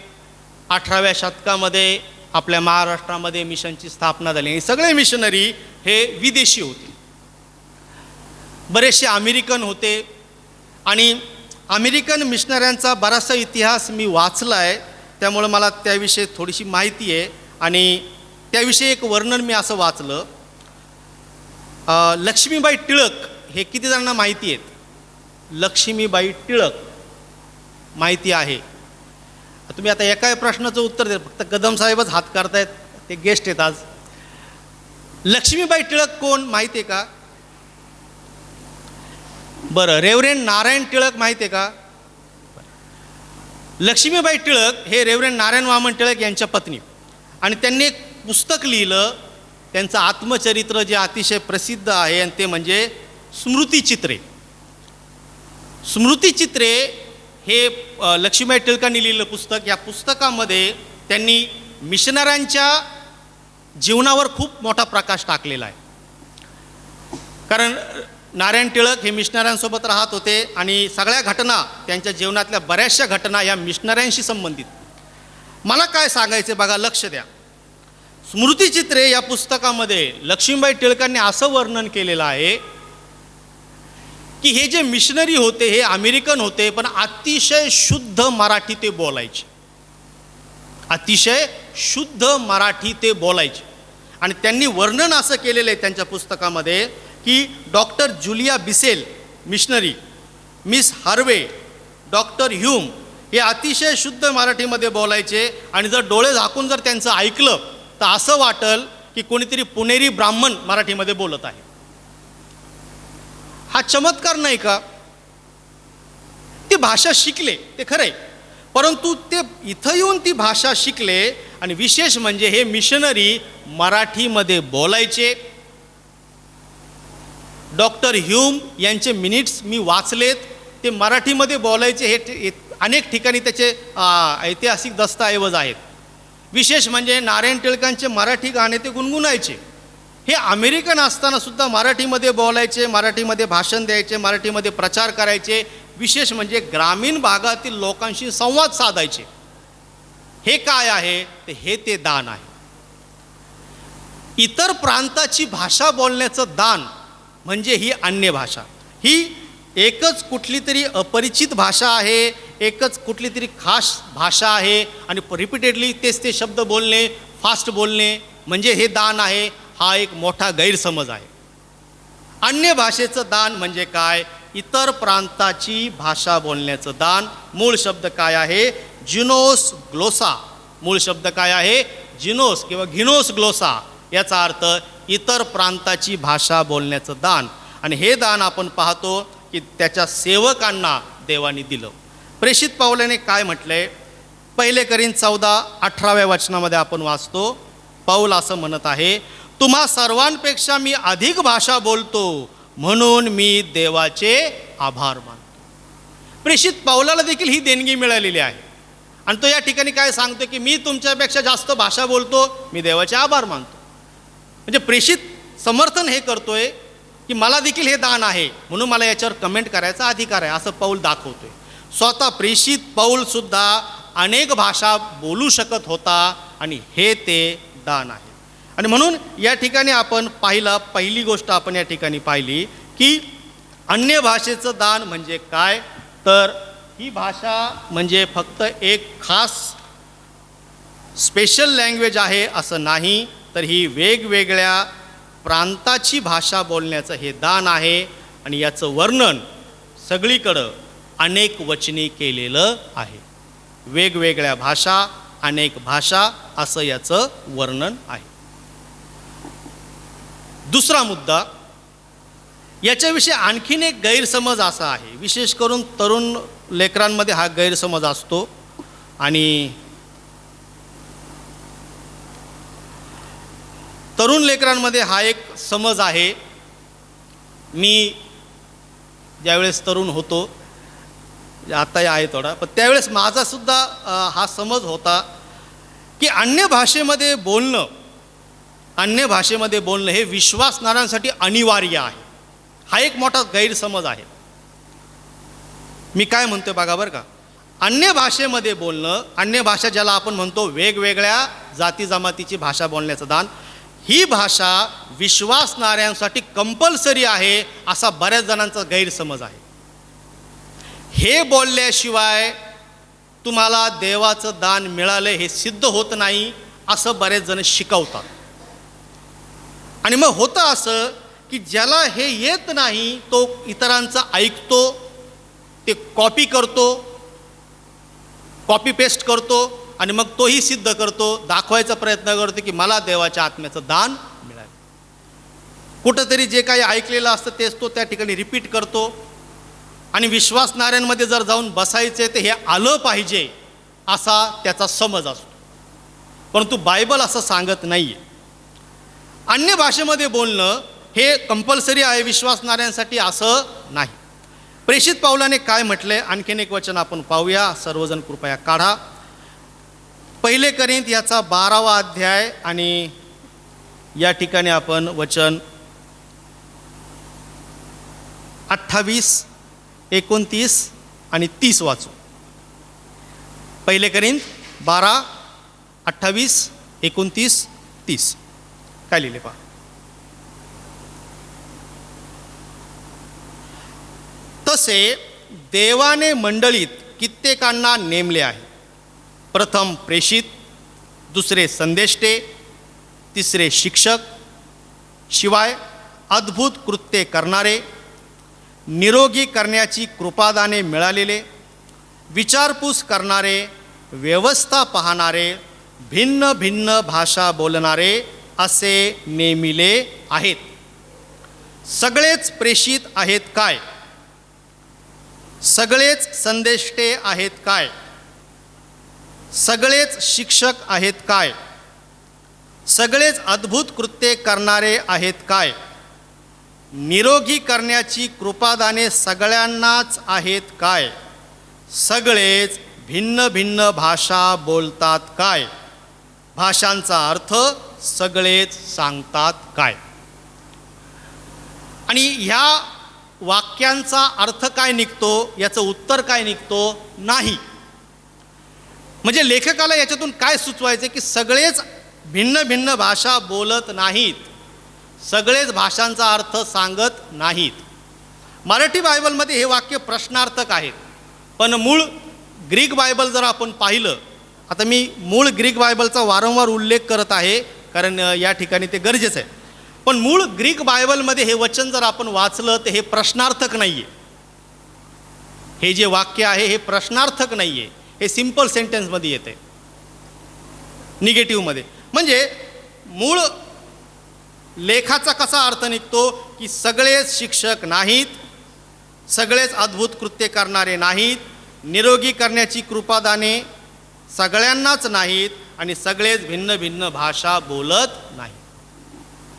18व्या शतकामध्ये आपल्या महाराष्ट्रामध्ये मिशनची स्थापना झाली. आणि सगळे मिशनरी हे विदेशी होते. बरेचसे अमेरिकन होते आणि अमेरिकन मिशनऱ्यांचा बराचसा इतिहास मी वाचला आहे, त्यामुळं मला त्याविषयी थोडीशी माहिती आहे. आणि त्याविषयी एक वर्णन मी असं वाचलं. लक्ष्मीबाई टिळक हे किती जणांना माहिती आहेत? लक्ष्मीबाई टिळक माहिती आहे? तुम्ही आता एका प्रश्नाचं उत्तर द्या, फक्त कदम साहेबच हात करतायत, ते गेस्ट आहेत आज. लक्ष्मीबाई टिळक कोण माहिती आहे का? बरं, रेव्हरेंड नारायण टिळक माहिती आहे का? लक्ष्मीबाई टिळक हे रेव्हरेंड नारायण वामन टिळक यांच्या पत्नी. आणि त्यांनी एक पुस्तक लिहिलं, त्यांचं आत्मचरित्र जे अतिशय प्रसिद्ध आहे, आणि ते म्हणजे स्मृतिचित्रे. स्मृतिचित्रे हे लक्ष्मीबाई टिळकांनी लिहिलेलं पुस्तक. या पुस्तकामध्ये त्यांनी मिशनऱ्यांच्या जीवनावर खूप मोठा प्रकाश टाकलेला आहे. कारण नारायण टिळक हे मिशनऱ्यांसोबत राहत होते आणि सगळ्या घटना, त्यांच्या जीवनातल्या बऱ्याचशा घटना या मिशनऱ्यांशी संबंधित. मला काय सांगायचं बघा, लक्ष द्या. स्मृतिचित्रे या पुस्तकामध्ये लक्ष्मीबाई टिळकांनी असं वर्णन केलेलं आहे की हे जे मिशनरी होते हे अमेरिकन होते, पण अतिशय शुद्ध मराठी ते बोलायचे. अतिशय शुद्ध मराठी ते बोलायचे. आणि त्यांनी वर्णन असं केलेलं आहे त्यांच्या पुस्तकामध्ये की doctor Julia Bissell missionary, miss Harvey, doctor Hume हे अतिशय शुद्ध मराठीमध्ये बोलायचे. आणि जर डोळे झाकून जर त्यांचं ऐकलं तर असं वाटल की कोणीतरी पुणेरी ब्राह्मण मराठीमध्ये बोलत आहे. हा चमत्कार नाही का? ती भाषा शिकले ते खरंय, परंतु ते इथं येऊन ती भाषा शिकले. आणि विशेष म्हणजे हे मिशनरी मराठीमध्ये बोलायचे. डॉक्टर ह्यूम यांचे मिनिट्स मी वाचलेत, ते मराठीमध्ये बोलायचे. हे अनेक ठिकाणी त्याचे ऐतिहासिक दस्तऐवज आहेत. विशेष म्हणजे नारायण टिळकांचे मराठी गाणे ते गुणगुणायचे. हे अमेरिकन असताना सुद्धा मराठीमध्ये बोलायचे, मराठीमध्ये भाषण द्यायचे, मराठीमध्ये प्रचार करायचे. विशेष म्हणजे ग्रामीण भागातील लोकांशी संवाद साधायचे. हे काय आहे? हे ते दान आहे. इतर प्रांताची भाषा बोलण्याचं दान म्हणजे ही अन्य भाषा. ही एकच कुठली तरी अपरिचित भाषा आहे, एकच कुठली तरी खास भाषा आहे आणि रिपीटेडली तेच ते शब्द बोलणे, फास्ट बोलणे म्हणजे हे दान आहे, हा एक मोठा गैरसमज आहे. अन्य भाषेचं दान म्हणजे काय? इतर प्रांताची भाषा बोलण्याचं दान. मूळ शब्द काय आहे? जिनोस ग्लोसा. मूळ शब्द काय आहे? जिनोस किंवा घिनोस ग्लोसा. याचा अर्थ इतर प्रांताची भाषा बोलण्याचं दान. आणि हे दान आपण पाहतो की त्याच्या सेवकांना देवाने दिलं. प्रेषित पौलाने काय म्हटलंय? 1 करिंथ 14:18 वचनामध्ये आपण वाचतो. पौल असं म्हणत आहे, तुम्हा सर्वांपेक्षा मी अधिक भाषा बोलतो म्हणून मी देवाचे आभार मानतो. प्रेषित पौलाला देखील ही देणगी मिळालेली आहे आणि तो या ठिकाणी काय सांगतो की मी तुमच्यापेक्षा जास्त भाषा बोलतो, मी देवाचे आभार मानतो. म्हणजे प्रेषित समर्थन हे करतोय की मला देखील हे दान आहे म्हणून मला याच्यावर कमेंट करायचा अधिकार आहे असं पौल दाखवतोय. स्वतः प्रेषित पौलसुद्धा अनेक भाषा बोलू शकत होता आणि हे ते दान आहे. आणि म्हणून या ठिकाणी आपण पहिली गोष्ट आपण या ठिकाणी पाहिली की अन्य भाषेचं दान म्हणजे काय? तर ही भाषा म्हणजे फक्त एक खास स्पेशल लँग्वेज आहे असं नाही, तर ही वेगवेगळ्या प्रांताची भाषा बोलण्याचं हे दान आहे. आणि याचं वर्णन सगळीकडं अनेक वचनी केलेलं आहे. वेगवेगळ्या भाषा, अनेक भाषा असं याचं वर्णन आहे. दुसरा मुद्दा, याच्याविषयी आणखीन एक गैरसमज असा आहे, विशेष करून तरुण लेकरांमध्ये हा गैरसमज असतो. आणि तरुण लेकरांमध्ये हा एक समज आहे. मी ज्यावेळेस तरुण होतो, आताही आहे थोडा, पण त्यावेळेस माझासुद्धा हा समज होता की अन्य भाषेमध्ये बोलणं हे विश्वासणाऱ्यांसाठी अनिवार्य आहे. हा एक मोठा गैरसमज आहे. मी काय म्हणतोय बघा बरं का. अन्य भाषेमध्ये बोलणं, अन्य भाषा ज्याला आपण म्हणतो वेगवेगळ्या जाती जमातीची भाषा बोलण्याचं दान, ही भाषा विश्वासणाऱ्यांसाठी कंपल्सरी आहे असा बऱ्याच जणांचा गैरसमज आहे. हे बोलल्याशिवाय तुम्हाला देवाचं दान मिळालं हे सिद्ध होत नाही असं बरेच जण शिकवतात. आणि मग होतं असं की ज्याला हे येत नाही तो इतरांचं ऐकतो, ते कॉपी पेस्ट करतो आणि मग तोही सिद्ध करतो, दाखवायचा प्रयत्न करतो की मला देवाच्या आत्म्याचं दान मिळालं. कुठंतरी जे काही ऐकलेलं असतं तेच तो त्या ठिकाणी रिपीट करतो. आणि विश्वासणाऱ्यांमध्ये जर जाऊन बसायचे तर हे आलं पाहिजे असा त्याचा समज असतो. परंतु बायबल असं सांगत नाही आहे. अन्य भाषेमध्ये बोलणं हे कंपल्सरी आहे विश्वासणाऱ्यांसाठी असं नाही. प्रेषित पौलाने काय म्हटलंय आणखीन एक वचन आपण पाहूया. सर्वजण कृपया काढा. 1 करिंथ याचा 12वा अध्याय आणि या ठिकाणी आपण वचन 28, 29 आणि 30 वाचू. 1 करिंथ 12, 28, 29, 30 काय लिहिले पहा. तसे देवाने मंडळीत कित्येकांना नेमले आहे. प्रथम प्रेषित, दुसरे संदेष्टे, तिसरे शिक्षक, शिवाय अद्भुत कृत्ये करणारे, निरोगी करण्याची कृपादाने मिळालेले, विचारपूस करणारे, व्यवस्था पाहणारे, भिन्न भिन्न भाषा बोलणारे असे नेमिले आहेत. सगळेच प्रेषित आहेत काय? सगळेच संदेष्टे आहेत काय? सगळेच शिक्षक आहेत काय? सगळेच अद्भुत कृत्ये करणारे आहेत काय? निरोगी करण्याची कृपादाने सगळ्यांनाच आहेत काय? सगळेच भिन्न भिन्न भाषा बोलतात काय? भाषांचा अर्थ सगळेच सांगतात काय? आणि ह्या वाक्यांचा अर्थ काय निघतो, याचं उत्तर काय निघतो? नाही. म्हणजे लेखकाला याच्यातून काय सुचवायचं की सगळेच भिन्न भिन्न भाषा बोलत नाहीत, सगळेच भाषांचा अर्थ सांगत नाहीत. मराठी बायबलमध्ये हे वाक्य प्रश्नार्थक आहेत, पण मूळ ग्रीक बायबल जर आपण पाहिलं, आता मी मूळ ग्रीक बायबलचा वारंवार उल्लेख करत आहे कारण या ठिकाणी ते गरजेचं आहे, पण मूळ ग्रीक बायबलमध्ये हे वचन जर आपण वाचलं तर हे प्रश्नार्थक नाही आहे. हे जे वाक्य आहे हे प्रश्नार्थक नाही आहे, हे सिम्पल सेंटेन्समध्ये येते, निगेटिव्हमध्ये. म्हणजे मूळ लेखाचा कसा अर्थ निघतो की सगळेच शिक्षक नाहीत, सगळेच अद्भुत कृत्य करणारे नाहीत, निरोगी करण्याची कृपादाने सगळ्यांनाच नाहीत, आणि सगळेच भिन्न भिन्न भाषा बोलत नाहीत.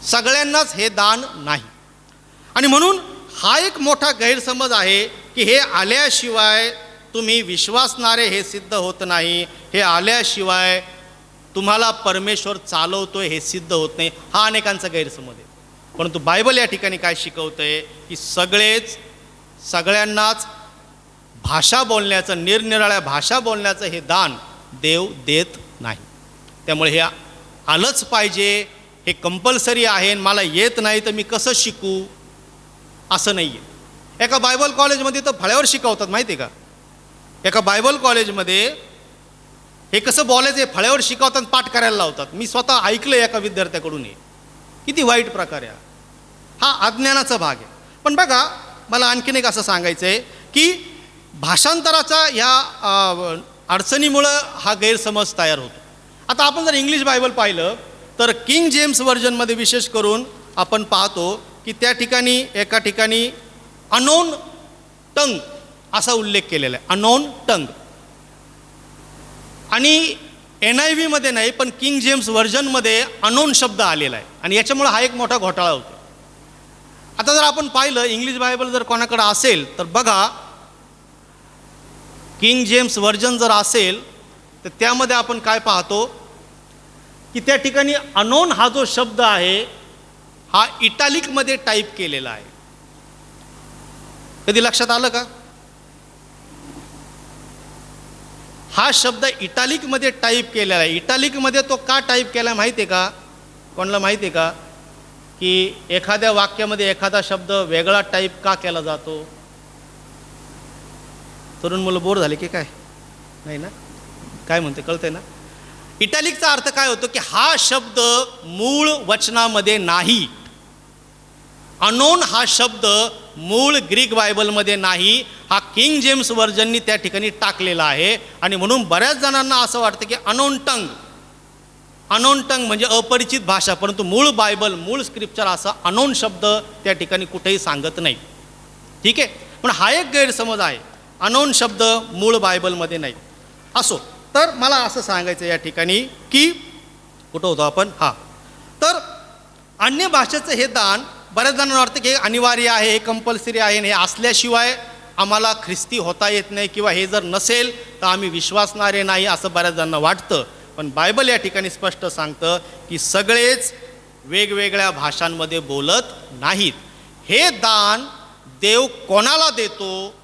सगळ्यांनाच हे दान नाही. आणि म्हणून हा एक मोठा गैरसमज आहे की हे आल्याशिवाय तुम्ही विश्वासणारे हे सिद्ध होत नाही, हे आल्याशिवाय तुम्हाला परमेश्वर चालवतोय हे सिद्ध होत नाही. हा अनेकांचा गैरसमज आहे. परंतु बायबल या ठिकाणी काय शिकवतंय की सगळ्यांनाच भाषा बोलण्याचं, निरनिराळ्या भाषा बोलण्याचं हे दान देव देत नाही. त्यामुळे हे आलंच पाहिजे, हे कंपल्सरी आहे, मला येत नाही तर मी कसं शिकू असं नाही आहे. एका बायबल कॉलेजमध्ये तर फळ्यावर शिकवतात माहिती आहे का. एका बायबल कॉलेजमध्ये हे कसं बोलायचं हे फळ्यावर शिकवतात, पाठ करायला लावतात. मी स्वतः ऐकलं एका विद्यार्थ्याकडून. हे किती वाईट प्रकार आहे हा. अज्ञानाचा भाग आहे. पण बघा, मला आणखीन एक असं सांगायचं आहे की भाषांतराचा ह्या अडचणीमुळं हा गैरसमज तयार होतो. आता आपण जर इंग्लिश बायबल पाहिलं तर किंग जेम्स व्हर्जनमध्ये विशेष करून आपण पाहतो की त्या ठिकाणी एका ठिकाणी अनोन टंग असा उल्लेख केलेला आहे, अनोन टंग. आणि NIV मध्ये नाही पण किंग जेम्स व्हर्जनमध्ये अनोन शब्द आलेला आहे, आणि याच्यामुळे हा एक मोठा घोटाळा होतो. आता जर आपण पाहिलं इंग्लिश बायबल जर कोणाकडे असेल तर बघा, किंग जेम्स व्हर्जन जर असेल तर त्यामध्ये आपण काय पाहतो की त्या ठिकाणी अनोन हा जो शब्द आहे हा इटालिकमध्ये टाईप केलेला आहे. कधी लक्षात आलं का? हा शब्द इटालिकमध्ये टाईप केलेला आहे. इटालिकमध्ये तो का टाईप केला माहिती आहे का? कोणाला माहिती आहे का की एखाद्या वाक्यामध्ये एखादा शब्द वेगळा टाईप का केला जातो? तरुण मुलं बोर झाले की काय? नाही ना? काय म्हणते कळतंय ना? इटालिकचा अर्थ काय होतो की हा शब्द मूळ वचनामध्ये नाही. अनोन हा शब्द मूळ ग्रीक बायबलमध्ये नाही, हा किंग जेम्स व्हर्जननी त्या ठिकाणी टाकलेला आहे. आणि म्हणून बऱ्याच जणांना असं वाटतं की अनोन टंग म्हणजे अपरिचित भाषा, परंतु मूळ बायबल, मूळ स्क्रिप्चर असा अनोन शब्द त्या ठिकाणी कुठेही सांगत नाही. ठीक आहे, पण हा एक गैरसमज आहे, अनोन शब्द मूळ बायबलमध्ये नाही. असो, तर मला असं सांगायचं या ठिकाणी की कुठं होतो आपण? हां, तर अन्य भाषेचं हे दान बऱ्याच जणांना वाटतं की हे अनिवार्य आहे, हे कंपल्सरी आहे, हे असल्याशिवाय आम्हाला ख्रिस्ती होता येत नाही, किंवा हे जर नसेल तर आम्ही विश्वासणारे नाही, असं बऱ्याच जणांना वाटतं. पण बायबल या ठिकाणी स्पष्ट सांगतं की सगळेच वेगवेगळ्या भाषांमध्ये बोलत नाहीत. हे दान देव कोणाला देतो?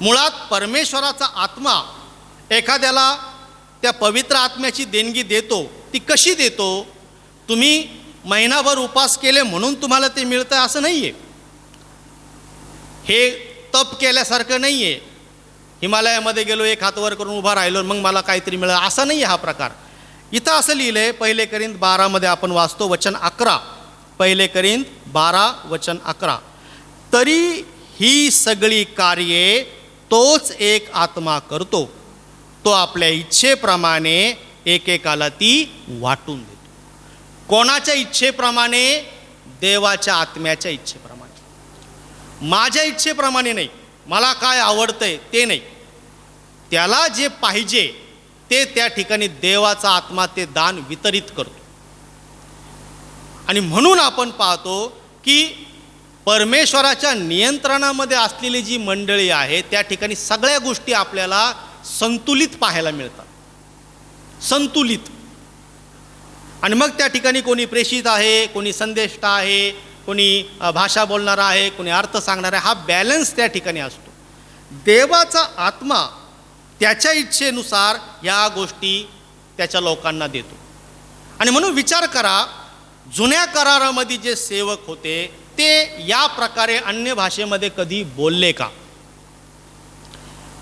मुळात परमेश्वराचा आत्मा एखाद्याला त्या पवित्र आत्म्याची देणगी देतो. ती कशी देतो? तुम्ही महिनाभर उपास केले म्हणून तुम्हाला ते मिळतं असं नाही आहे. हे तप केल्यासारखं नाही आहे. हिमालयामध्ये गेलो, एक हात वर करून उभा राहिलो मग मला काहीतरी मिळालं असं नाही आहे हा प्रकार. इथं असं लिहिलं आहे, 1 कोरिंथ 12 आपण वाचतो वचन 11. 1 कोरिंथ 12 वचन 11. तरी ही सगळी कार्ये तोच एक आत्मा करतो, तो आपल्या इच्छेप्रमाणे एकेकाला ती वाटून देतो. कोणाच्या इच्छेप्रमाणे? देवाच्या आत्म्याच्या इच्छेप्रमाणे. माझ्या इच्छेप्रमाणे नाही, मला काय आवडतंय ते नाही. त्याला जे पाहिजे ते त्या ठिकाणी देवाचा आत्मा ते दान वितरित करतो. आणि म्हणून आपण पाहतो की परमेश्वराच्या नियंत्रणामध्ये असलेली जी मंडळी आहे त्या ठिकाणी सगळ्या गोष्टी आपल्याला संतुलित पाहायला मिळतात, संतुलित. आणि मग त्या ठिकाणी कोणी प्रेषित आहे, कोणी संदेष्टा आहे, कोणी भाषा बोलणारा आहे, कोणी अर्थ सांगणारा आहे. हा बॅलन्स त्या ठिकाणी असतो. देवाचा आत्मा त्याच्या इच्छेनुसार या गोष्टी त्याच्या लोकांना देतो. आणि म्हणून विचार करा, जुन्या करारामध्ये जे सेवक होते ते या प्रकारे अन्य भाषेमध्ये कधी बोलले का?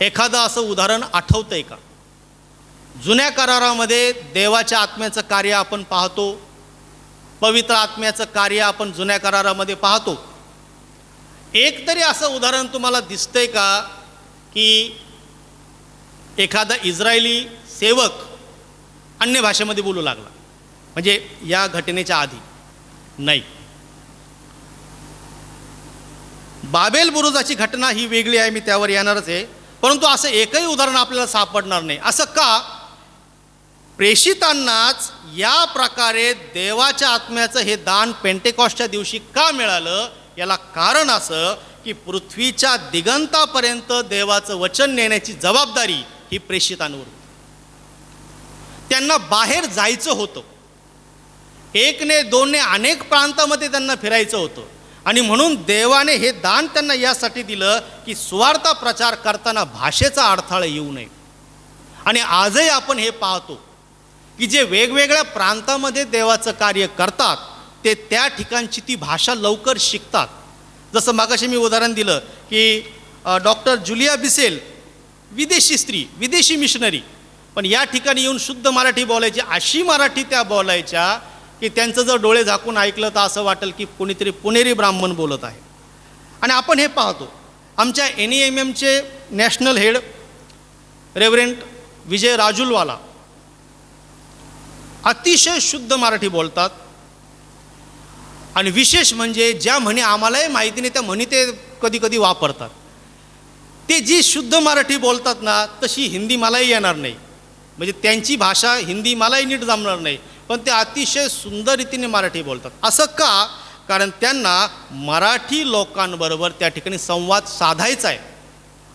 एखादं असं उदाहरण आठवतंय का? जुन्या करारामध्ये देवाच्या आत्म्याचं कार्य आपण पाहतो, पवित्र आत्म्याचं कार्य आपण जुन्या करारामध्ये पाहतो. एक तरी असं उदाहरण तुम्हाला दिसतंय का की एखादा इस्रायली सेवक अन्य भाषेमध्ये बोलू लागला, म्हणजे या घटनेच्या आधी? नाही. बाबेल बुरुजाची घटना ही वेगळी आहे, मी त्यावर येणारच आहे, परंतु असं एकही उदाहरण आपल्याला सापडणार नाही. असं का? प्रेषितांनाच या प्रकारे देवाच्या आत्म्याचं हे दान पेंटेकॉस्टच्या दिवशी का मिळालं? याला कारण असं की पृथ्वीच्या दिगंतापर्यंत देवाचं वचन नेण्याची जबाबदारी ही प्रेषितांवर होती. त्यांना बाहेर जायचं होतं, एकने दोनने अनेक प्रांतामध्ये त्यांना फिरायचं होतं, आणि म्हणून देवाने हे दान त्यांना यासाठी दिलं की सुवार्थ प्रचार करताना भाषेचा अडथळा येऊ नये. आणि आजही आपण हे पाहतो की जे वेगवेगळ्या प्रांतामध्ये देवाचं कार्य करतात ते त्या ठिकाणची ती भाषा लवकर शिकतात. जसं मागाशी मी उदाहरण दिलं की डॉक्टर जुलिया बिसेल विदेशी स्त्री, विदेशी मिशनरी, पण या ठिकाणी येऊन शुद्ध मराठी बोलायची, अशी मराठी त्या बोलायच्या की त्यांचं जर डोळे झाकून ऐकलं तर असं वाटेल की कोणीतरी पुणेरी ब्राह्मण बोलत आहे. आणि आपण हे पाहतो, आमच्या NEMMचे नॅशनल हेड रेव्हरंड विजय राजुलवाला अतिशय शुद्ध मराठी बोलतात. आणि विशेष म्हणजे ज्या म्हणी आम्हालाही माहिती नाही त्या म्हणी ते कधी कधी वापरतात. ते जी शुद्ध मराठी बोलतात ना तशी हिंदी मलाही येणार नाही, म्हणजे त्यांची भाषा हिंदी मलाही नीट जमणार नाही, पण ते अतिशय सुंदर रीतीने मराठी बोलतात. असं का? कारण त्यांना मराठी लोकांबरोबर त्या ठिकाणी संवाद साधायचा आहे,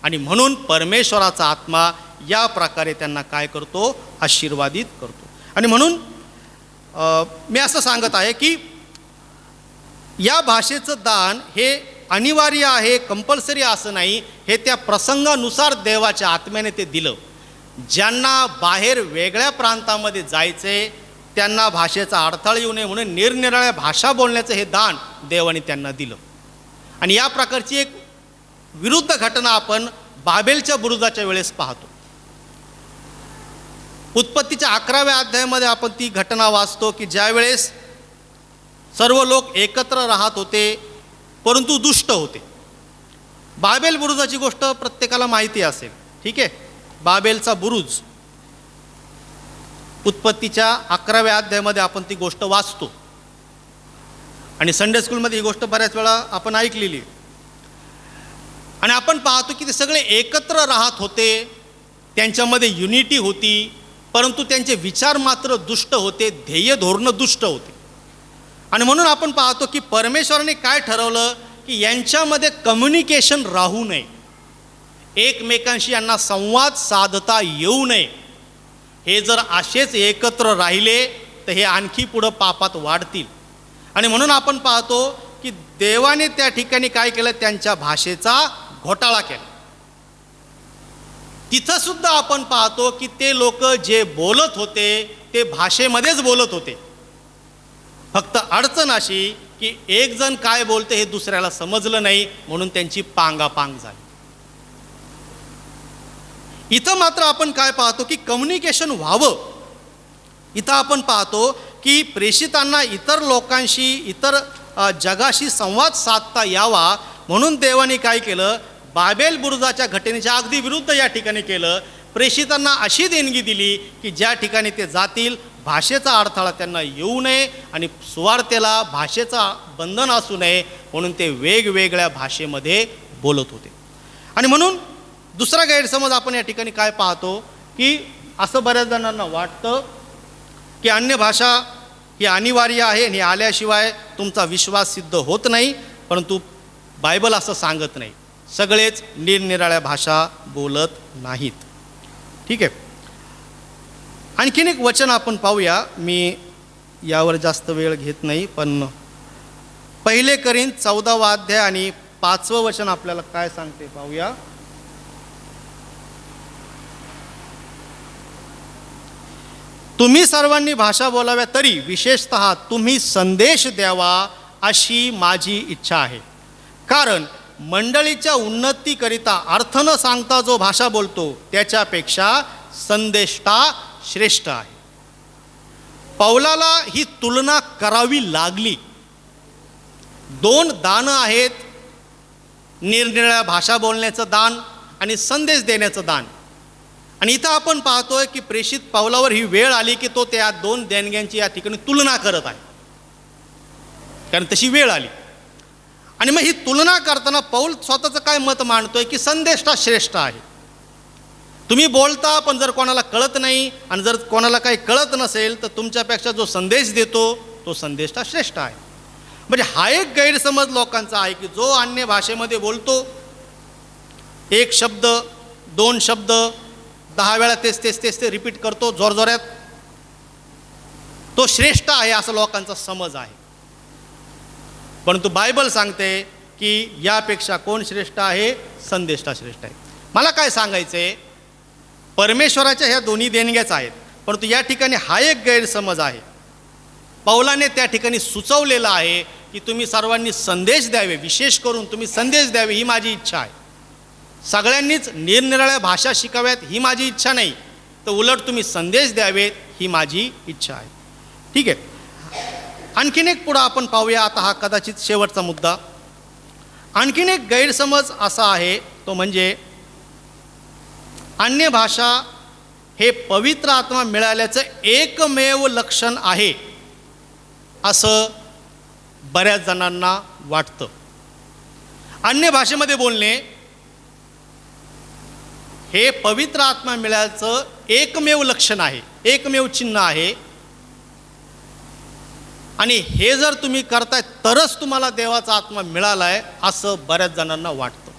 आणि म्हणून परमेश्वराचा आत्मा या प्रकारे त्यांना काय करतो? आशीर्वादित करतो. आणि म्हणून मी असं सांगत आहे की या भाषेचं दान हे अनिवार्य आहे, कंपल्सरी असं नाही, हे त्या प्रसंगानुसार देवाच्या आत्म्याने ते दिलं. ज्यांना बाहेर वेगळ्या प्रांतामध्ये जायचे त्यांना भाषेचा अडथळा येऊ नये म्हणून निरनिराळ्या भाषा बोलण्याचं हे दान देवाने त्यांना दिलं. आणि या प्रकारची एक विरुद्ध घटना आपण बाबेलच्या बुरुजाच्या वेळेस पाहतो. उत्पत्तीच्या 11व्या अध्यायामध्ये आपण ती घटना वाचतो की ज्यावेळेस सर्व लोक एकत्र राहत होते परंतु दुष्ट होते. बाबेल बुरुजाची गोष्ट प्रत्येकाला माहिती असेल, ठीक आहे? बाबेलचा बुरुज उत्पत्तीच्या 11व्या अध्यायामध्ये आपण ती गोष्ट वाचतो, आणि संडे स्कूलमध्ये ही गोष्ट बऱ्याच वेळा आपण ऐकलेली. आणि आपण पाहतो की ते सगळे एकत्र राहत होते, त्यांच्यामध्ये युनिटी होती, परंतु त्यांचे विचार मात्र दुष्ट होते, ध्येय धोरणं दुष्ट होते. आणि म्हणून आपण पाहतो की परमेश्वराने काय ठरवलं की यांच्यामध्ये कम्युनिकेशन राहू नये, एकमेकांशी यांना संवाद साधता येऊ नये. हे जर असेच एकत्र राहिले तर हे आणखी पुढं पापात वाढतील. आणि म्हणून आपण पाहतो की देवाने त्या ठिकाणी काय केलं? त्यांच्या भाषेचा घोटाळा केला. तिथं सुद्धा आपण पाहतो की ते लोक जे बोलत होते ते भाषेमध्येच बोलत होते, फक्त अडचण अशी की एक जण काय बोलते हे दुसऱ्याला समजलं नाही म्हणून त्यांची पांगापांग झाली. इथं मात्र आपण काय पाहतो की कम्युनिकेशन व्हावं. इथं आपण पाहतो की प्रेषितांना इतर लोकांशी, इतर जगाशी संवाद साधता यावा म्हणून देवाने काय केलं? बाबेल बुरुजाच्या घटनेच्या अगदी विरुद्ध या ठिकाणी केलं. प्रेषितांना अशी देणगी दिली की ज्या ठिकाणी ते जातील भाषेचा अडथळा त्यांना येऊ नये आणि सुवार्तेला भाषेचा बंधन असू नये म्हणून ते वेगवेगळ्या भाषेमध्ये बोलत होते. आणि म्हणून दुसरा गैरसमज आपण या ठिकाणी काय पाहतो की असं बऱ्याच जणांना वाटतं की अन्य भाषा ही अनिवार्य आहे आणि आल्याशिवाय तुमचा विश्वास सिद्ध होत नाही, परंतु बायबल असं सांगत नाही. सगळेच निरनिराळ्या भाषा बोलत नाहीत, ठीक आहे? आणखीन एक वचन आपण पाहूया. मी यावर जास्त वेळ घेत नाही, पण 1 कोरिंथ 14वा अध्याय आणि 5वं वचन आपल्याला काय सांगते पाहूया. तुम्ही सर्वांनी भाषा बोलाव्या, तरी विशेषतः तुम्ही संदेश द्यावा अशी माझी इच्छा आहे. कारण मंडळीच्या उन्नतीकरिता अर्थ न सांगता जो भाषा बोलतो त्याच्यापेक्षा संदेष्टा श्रेष्ठ आहे. पौलाला ही तुलना करावी लागली. 2 दानं आहेत, निरनिराळ्या भाषा बोलण्याचं दान आणि संदेश देण्याचं दान. आणि इथं आपण पाहतोय की प्रेषित पौलावर ही वेळ आली की तो त्या 2 देणग्यांची या ठिकाणी तुलना करत आहे, कारण तशी वेळ आली. आणि मग ही तुलना करताना पौल स्वतःचं काय मत मांडतोय की संदेष्टा श्रेष्ठ आहे. तुम्ही बोलता, पण जर कोणाला कळत नाही आणि जर कोणाला काही कळत नसेल तर तुमच्यापेक्षा जो संदेश देतो तो संदेष्टा श्रेष्ठ आहे. म्हणजे हा एक गैरसमज लोकांचा आहे की जो अन्य भाषेमध्ये बोलतो, 1 शब्द 2 शब्द 10 वेळा तेच ते रिपीट करतो जोरजोऱ्यात, तो श्रेष्ठ आहे असा लोकांचा समज आहे. परंतु बायबल सांगते की यापेक्षा कोण श्रेष्ठ आहे? संदेष्टा श्रेष्ठ आहे. मला काय सांगायचं आहे, परमेश्वराच्या ह्या दोन्ही देणग्याच आहेत, परंतु या ठिकाणी हा एक गैरसमज आहे. पौलाने त्या ठिकाणी सुचवलेलं आहे की तुम्ही सर्वांनी संदेश द्यावे, विशेष करून तुम्ही संदेश द्यावे ही माझी इच्छा आहे. सगळ्यांनीच निरनिराळ्या भाषा शिकाव्यात ही माझी इच्छा नाही, तर उलट तुम्ही संदेश द्यावेत ही माझी इच्छा आहे. ठीक आहे. आणखीन एक पुढं आपण पाहूया. आता हा कदाचित शेवटचा मुद्दा. आणखीन एक गैरसमज असा आहे, तो म्हणजे अन्य भाषा हे पवित्र आत्मा मिळाल्याचं एकमेव लक्षण आहे असं बऱ्याच जणांना वाटतं. अन्य भाषेमध्ये बोलणे हे पवित्र आत्मा मिळाल्याचं एकमेव लक्षण आहे, एकमेव चिन्ह आहे. आणि हे जर तुम्ही करताय तरच तुम्हाला देवाचा आत्मा मिळाला आहे असं बऱ्याच जणांना वाटतं.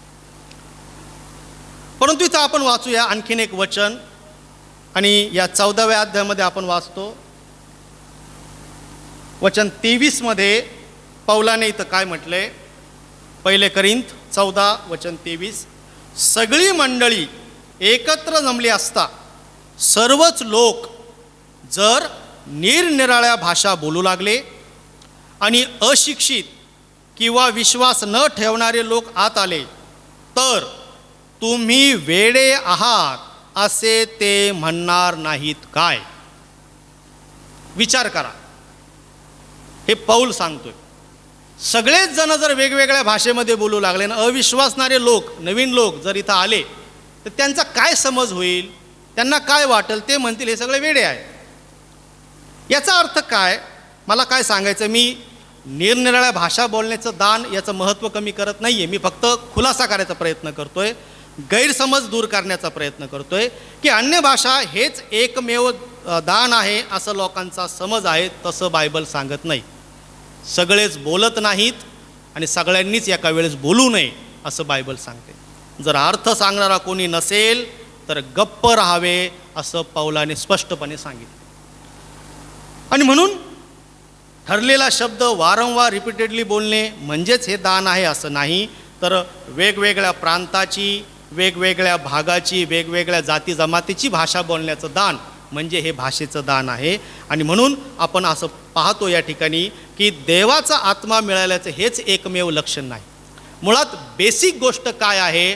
परंतु इथं आपण वाचूया आणखीन एक वचन, आणि या 14व्या अध्यायामध्ये आपण वाचतो. वचन 23 मध्ये पौलाने इथं काय म्हटलंय? 1 कोरिंथ 14 वचन 23. सगळी मंडळी एकत्र जमली असता सर्वच लोक जर निरनिराळ्या भाषा बोलू लागले आणि अशिक्षित किंवा विश्वास न ठेवणारे लोक आत आले, तर तुम्ही वेडे आहात असे ते म्हणणार नाहीत काय? विचार करा. हे पौल सांगतोय, सगळेच जण जर वेगवेगळ्या भाषेमध्ये बोलू लागले ना, अविश्वासणारे लोक, नवीन लोक जर इथं आले तर त्यांचा काय समज होईल? त्यांना काय वाटेल? ते म्हणतील हे सगळे वेडे आहे. याचा अर्थ काय? मला काय सांगायचं, मी निरनिराळ्या भाषा बोलण्याचं दान याचं महत्त्व कमी करत नाही आहे. मी फक्त खुलासा करायचा प्रयत्न करतो आहे, गैरसमज दूर करण्याचा प्रयत्न करतो आहे की अन्य भाषा हेच एकमेव दान आहे असं लोकांचा समज आहे. तसं बायबल सांगत नाही. सगळेच बोलत नाहीत आणि सगळ्यांनीच एका वेळेस बोलू नये असं बायबल सांगते. जर अर्थ सांगणारा कोणी नसेल तर गप्प राहावे असं पौलाने स्पष्टपणे सांगितलं. आणि म्हणून ठरलेला शब्द वारंवार रिपीटेडली बोलणे म्हणजेच हे दान आहे असं नाही, तर वेगवेगळ्या प्रांताची, वेगवेगळ्या भागाची, वेगवेगळ्या जाती जमातीची भाषा बोलण्याचं दान म्हणजे हे भाषेचं दान आहे. आणि म्हणून आपण असं पाहतो या ठिकाणी की देवाचा आत्मा मिळाल्याचं हेच एकमेव लक्षण नाही. मुळात बेसिक गोष्ट काय आहे?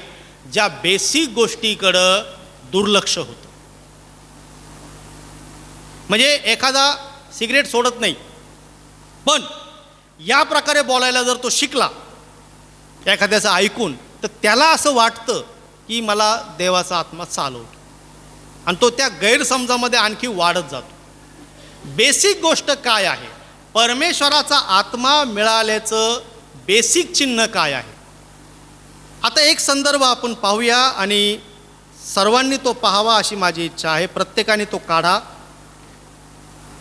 ज्या बेसिक गोष्टीकडं दुर्लक्ष होतं. म्हणजे एखादा सिगरेट सोडत नाही, पण या प्रकारे बोलायला जर तो शिकला एखाद्याचं ऐकून, तर त्याला असं वाटतं की मला देवाचा आत्मा चालवतो, आणि तो त्या गैरसमजामध्ये आणखी वाढत जातो. बेसिक गोष्ट काय आहे? परमेश्वराचा आत्मा मिळाल्याचं बेसिक चिन्ह काय आहे? आता एक संदर्भ आपण पाहूया आणि सर्वांनी तो पाहावा अशी माझी इच्छा आहे. प्रत्येकाने तो काढा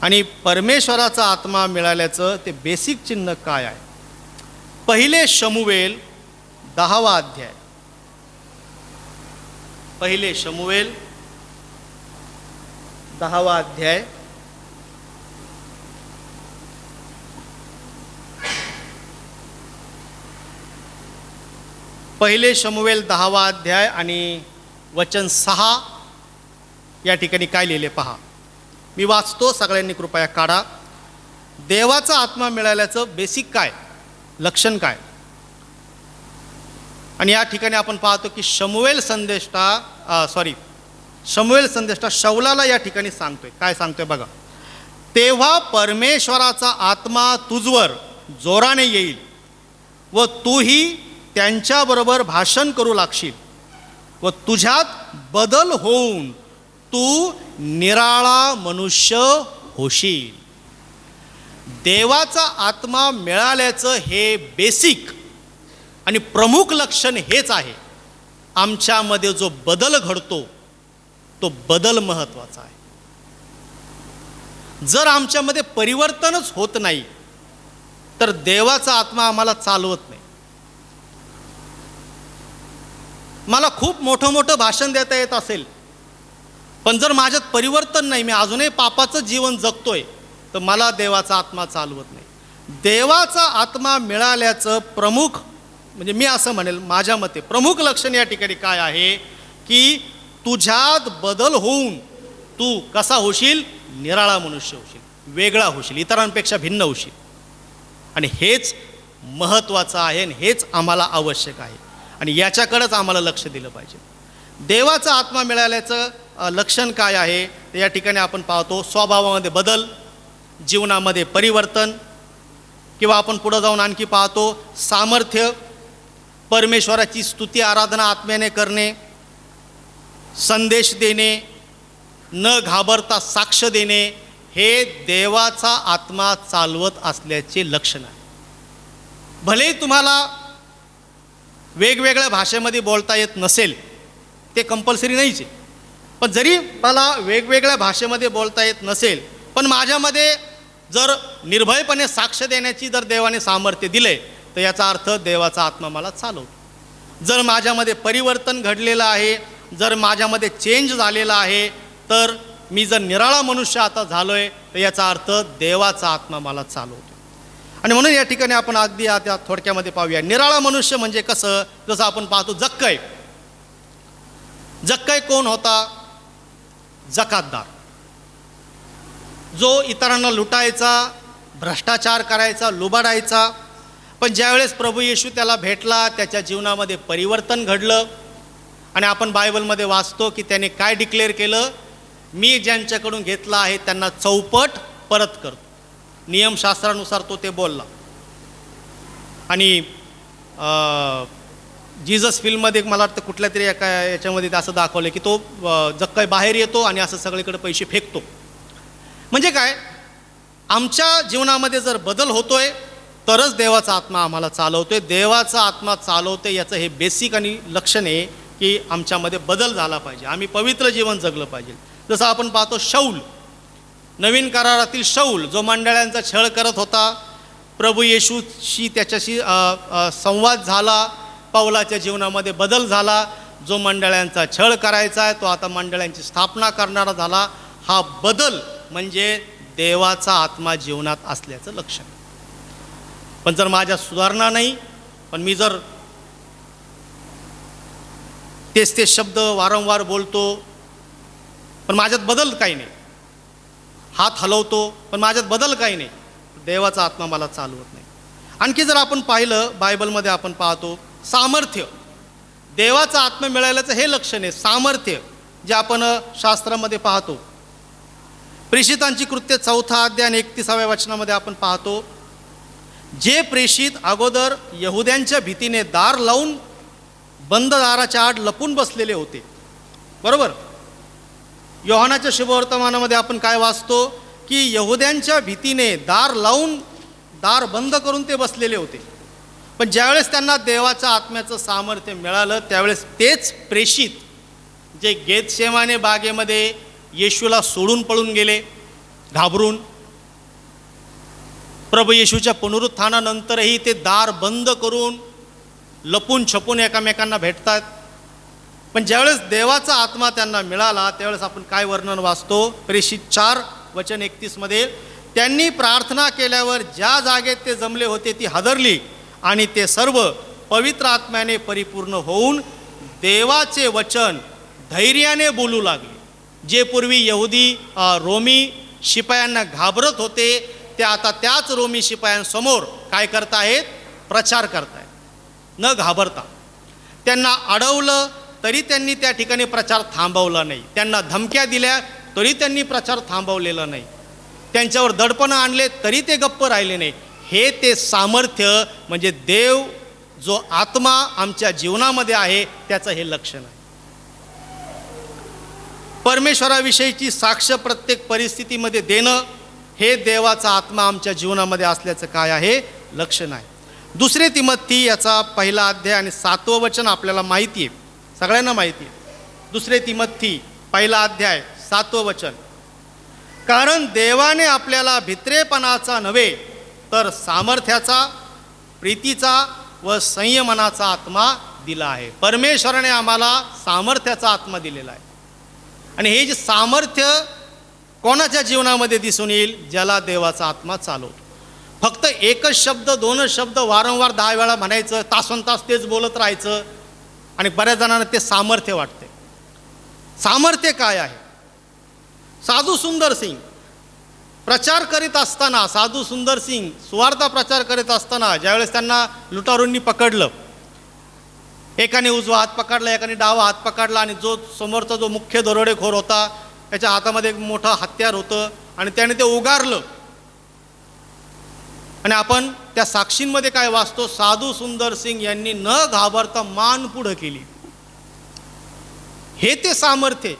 आणि परमेश्वराचा आत्मा मिळाल्याचं ते बेसिक चिन्ह काय आहे? 1 शमूएल 10वा अध्याय. 1 शमूएल 10वा अध्याय. पहिले शमूएल 10वा अध्याय आणि वचन 6 या ठिकाणी काय लिहिले पहा. मी वाचतो, सगळ्यांनी कृपया काढा. देवाचा आत्मा मिळाल्याचं बेसिक काय, लक्षण काय. आणि या ठिकाणी आपण पाहतो की शमूएल संदेष्टा शौलाला या ठिकाणी सांगतोय. काय सांगतोय बघा. तेव्हा परमेश्वराचा आत्मा तुझवर जोराने येईल व तूही त्यांच्याबरोबर भाषण करू लागशील व तुझ्यात बदल होऊन तू निराळा मनुष्य होशील. देवाचा आत्मा मिळाल्याचं हे बेसिक आणि प्रमुख लक्षण हेच आहे. आमच्यामध्ये जो बदल घडतो तो बदल महत्त्वाचा आहे. जर आमच्यामध्ये परिवर्तनच होत नाही तर देवाचा आत्मा आम्हाला चालवत नाही. मला खूप मोठं भाषण देता येत असेल, पण जर माझ्यात परिवर्तन नाही, मी अजूनही पापाचं जीवन जगतोय, तर मला देवाचा आत्मा चालवत नाही. देवाचा आत्मा मिळाल्याचं प्रमुख म्हणजे मी असं म्हणेल, माझ्या मते प्रमुख लक्षण या ठिकाणी काय आहे की तुझ्यात बदल होऊन तू कसा होशील, निराळा मनुष्य होशील, वेगळा होशील, इतरांपेक्षा भिन्न होशील. आणि हेच महत्त्वाचं आहे आणि हेच आम्हाला आवश्यक आहे आणि याच्याकडेच आम्हाला लक्ष दिलं पाहिजे. देवाचा आत्मा मिळाल्याचं लक्षण काय आहे ते या ठिकाणी आपण पाहतो. स्वभावामध्ये बदल, जीवनामध्ये परिवर्तन, किंवा आपण पुढं जाऊन आणखी पाहतो सामर्थ्य, परमेश्वराची स्तुती आराधना आत्म्याने करणे, संदेश देणे, न घाबरता साक्ष देणे, हे देवाचा आत्मा चालवत असल्याचे लक्षण आहे. भलेही तुम्हाला वेगवेगळ्या भाषेमध्ये बोलता येत नसेल, ते कंपल्सरी नाहीच आहे, पण जरी मला वेगवेगळ्या भाषेमध्ये बोलता येत नसेल, पण माझ्यामध्ये जर निर्भयपणे साक्ष देण्याची जर देवाने सामर्थ्य दिले तर याचा अर्थ देवाचा आत्मा मला चालवतो. जर माझ्यामध्ये परिवर्तन घडलेलं आहे, जर माझ्यामध्ये चेंज झालेला आहे, तर मी जर निराळा मनुष्य आता झालो आहे, तर याचा अर्थ देवाचा आत्मा मला चालवतो. आणि म्हणून या ठिकाणी आपण अगदी आता थोडक्यामध्ये पाहूया. निराळा मनुष्य म्हणजे कसं, जसं आपण पाहतो जक्कय. जक्कय कोण होता? जकातदार, जो इतरांना लुटायचा, भ्रष्टाचार करायचा, लुबाडायचा. पण ज्यावेळेस प्रभू येशू त्याला भेटला, त्याच्या जीवनामध्ये परिवर्तन घडलं आणि आपण बायबलमध्ये वाचतो की त्याने काय डिक्लेअर केलं, मी ज्यांच्याकडून घेतला आहे त्यांना चौपट परत करतो. नियमशास्त्रानुसार तो ते बोलला. आणि जीजस फिल्ममध्ये मला वाटतं कुठल्या तरी एका याच्यामध्ये असं दाखवलं की तो जक्कय बाहेर येतो आणि असं सगळीकडे पैसे फेकतो. म्हणजे काय, आमच्या जीवनामध्ये जर बदल होतोय तरच देवाचा आत्मा आम्हाला चालवतोय. देवाचा आत्मा चालवतोय याचं हे बेसिक आणि लक्षण आहे की आमच्यामध्ये बदल झाला पाहिजे, आम्ही पवित्र जीवन जगलं पाहिजे. जसं आपण पाहतो शौल, नवीन करारातील शौल, जो मंडळांचा छळ करत होता, प्रभू येशूशी त्याच्याशी संवाद झाला, पौलाच्या जीवनामध्ये बदल झाला. जो मंडळांचा छळ करायचा आहे तो आता मंडळांची स्थापना करणारा झाला. हा बदल म्हणजे देवाचा आत्मा जीवनात असल्याचं लक्षण. पण जर माझ्या सुधारणा नाही, पण मी जर तेच शब्द वारंवार बोलतो पण माझ्यात बदल काही नाही, हात हलवतो पण माझ्यात बदल काही नाही, देवाचा आत्मा मला चालवत नाही. आणखी जर आपण पाहिलं बायबलमध्ये आपण पाहतो सामर्थ्य. देवाचा आत्मा मिळाल्याचं हे लक्षण आहे सामर्थ्य, जे आपण शास्त्रामध्ये पाहतो. प्रेषितांची कृत्य 4 अध्याय आणि 31व्या वचनामध्ये आपण पाहतो, जे प्रेषित अगोदर यहुद्यांच्या भीतीने दार लावून बंद दाराच्या आड लपून बसलेले होते. बरोबर, योहानाच्या शुभवर्तमानामध्ये आपण काय वाचतो की यहुद्यांच्या भीतीने दार लावून, दार बंद करून ते बसलेले होते. पण ज्यावेळेस त्यांना देवाच्या आत्म्याचं सामर्थ्य मिळालं त्यावेळेस तेच प्रेषित जे गेतशेमाने बागेमध्ये येशूला सोडून पळून गेले घाबरून, प्रभू येशूच्या पुनरुत्थानानंतरही ते दार बंद करून लपून छपून एकमेकांना भेटतात. पण ज्यावेळेस देवाचा आत्मा त्यांना मिळाला त्यावेळेस आपण काय वर्णन वाचतो, प्रेषित 4:31 त्यांनी प्रार्थना केल्यावर ज्या जागेत ते जमले होते ती हादरली आणि ते सर्व पवित्र आत्म्याने परिपूर्ण होऊन देवाचे वचन धैर्याने बोलू लागले. जे पूर्वी यहुदी रोमी शिपायांना घाबरत होते, ते आता त्याच रोमी शिपायांसमोर काय करतायत? प्रचार करतायत न घाबरता. त्यांना अडवलं तरी त्यांनी त्या ठिकाणी प्रचार थांबवला नाही. त्यांना धमक्या दिल्या तरी त्यांनी प्रचार थांबवलेला नाही. त्यांच्यावर दडपणं आणले तरी ते गप्प राहिले नाही. हे ते सामर्थ्य म्हणजे देव जो आत्मा आमच्या जीवनामध्ये आहे त्याचं हे लक्षण आहे. परमेश्वराविषयीची साक्ष प्रत्येक परिस्थितीमध्ये देणं हे देवाचा आत्मा आमच्या जीवनामध्ये असल्याचं काय आहे? लक्षण आहे. 2 तिमोथी याचा 1 अध्याय आणि 7वं वचन आपल्याला माहिती आहे, सगळ्यांना माहिती आहे. 2 तिमोथी 1 अध्याय 7वं वचन, कारण देवाने आपल्याला भित्रेपणाचा नव्हे तर सामर्थ्याचा, प्रीतीचा व संयमनाचा आत्मा दिला आहे. परमेश्वराने आम्हाला सामर्थ्याचा आत्मा दिलेला आहे. आणि हे जे सामर्थ्य कोणाच्या जीवनामध्ये दिसून येईल? ज्याला देवाचा आत्मा चालवतो. फक्त एकच शब्द 2च शब्द वारंवार 10 वेळा म्हणायचं, तासंतास तेच बोलत राहायचं आणि बऱ्याच जणांना ते सामर्थ्य वाटते. सामर्थ्य काय आहे? साधू सुंदर सिंग प्रचार करीत असताना, साधू सुंदर सिंग सुवार्ता प्रचार करीत असताना ज्यावेळेस त्यांना लुटारूंनी पकडलं, एकाने उजवा हात पकडला, एकाने डावा हात पकडला आणि जो समोरचा जो मुख्य दरोडेखोर होता त्याच्या हातामध्ये एक मोठं हत्यार होतं आणि त्याने ते उगारलं. आणि आपण त्या साक्षींमध्ये काय वाचतो? साधू सुंदर सिंग यांनी न घाबरता मान पुढं केली. हे ते सामर्थ्य.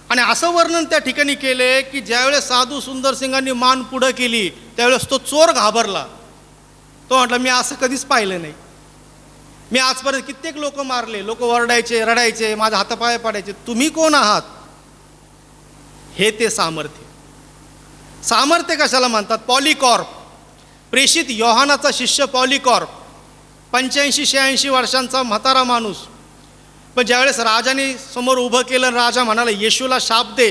आणि असं वर्णन त्या ठिकाणी केले की ज्यावेळेस साधू सुंदर सिंगांनी मान पुढं केली त्यावेळेस तो चोर घाबरला. तो म्हटला, मी असं कधीच पाहिलं नाही. मी आजपर्यंत कित्येक लोक मारले, लोक ओरडायचे, रडायचे, माझ्या हातापाय पडायचे, तुम्ही कोण आहात? हे ते सामर्थ्य. सामर्थ्य कशाला म्हणतात? पॉलिकॉर्प, प्रेषित योहानाचा शिष्य पॉलिकॉर्प, 85-86 वर्षांचा म्हातारा माणूस. पण ज्यावेळेस राजाने समोर उभं केलं, राजा म्हणाला, येशूला शाप दे,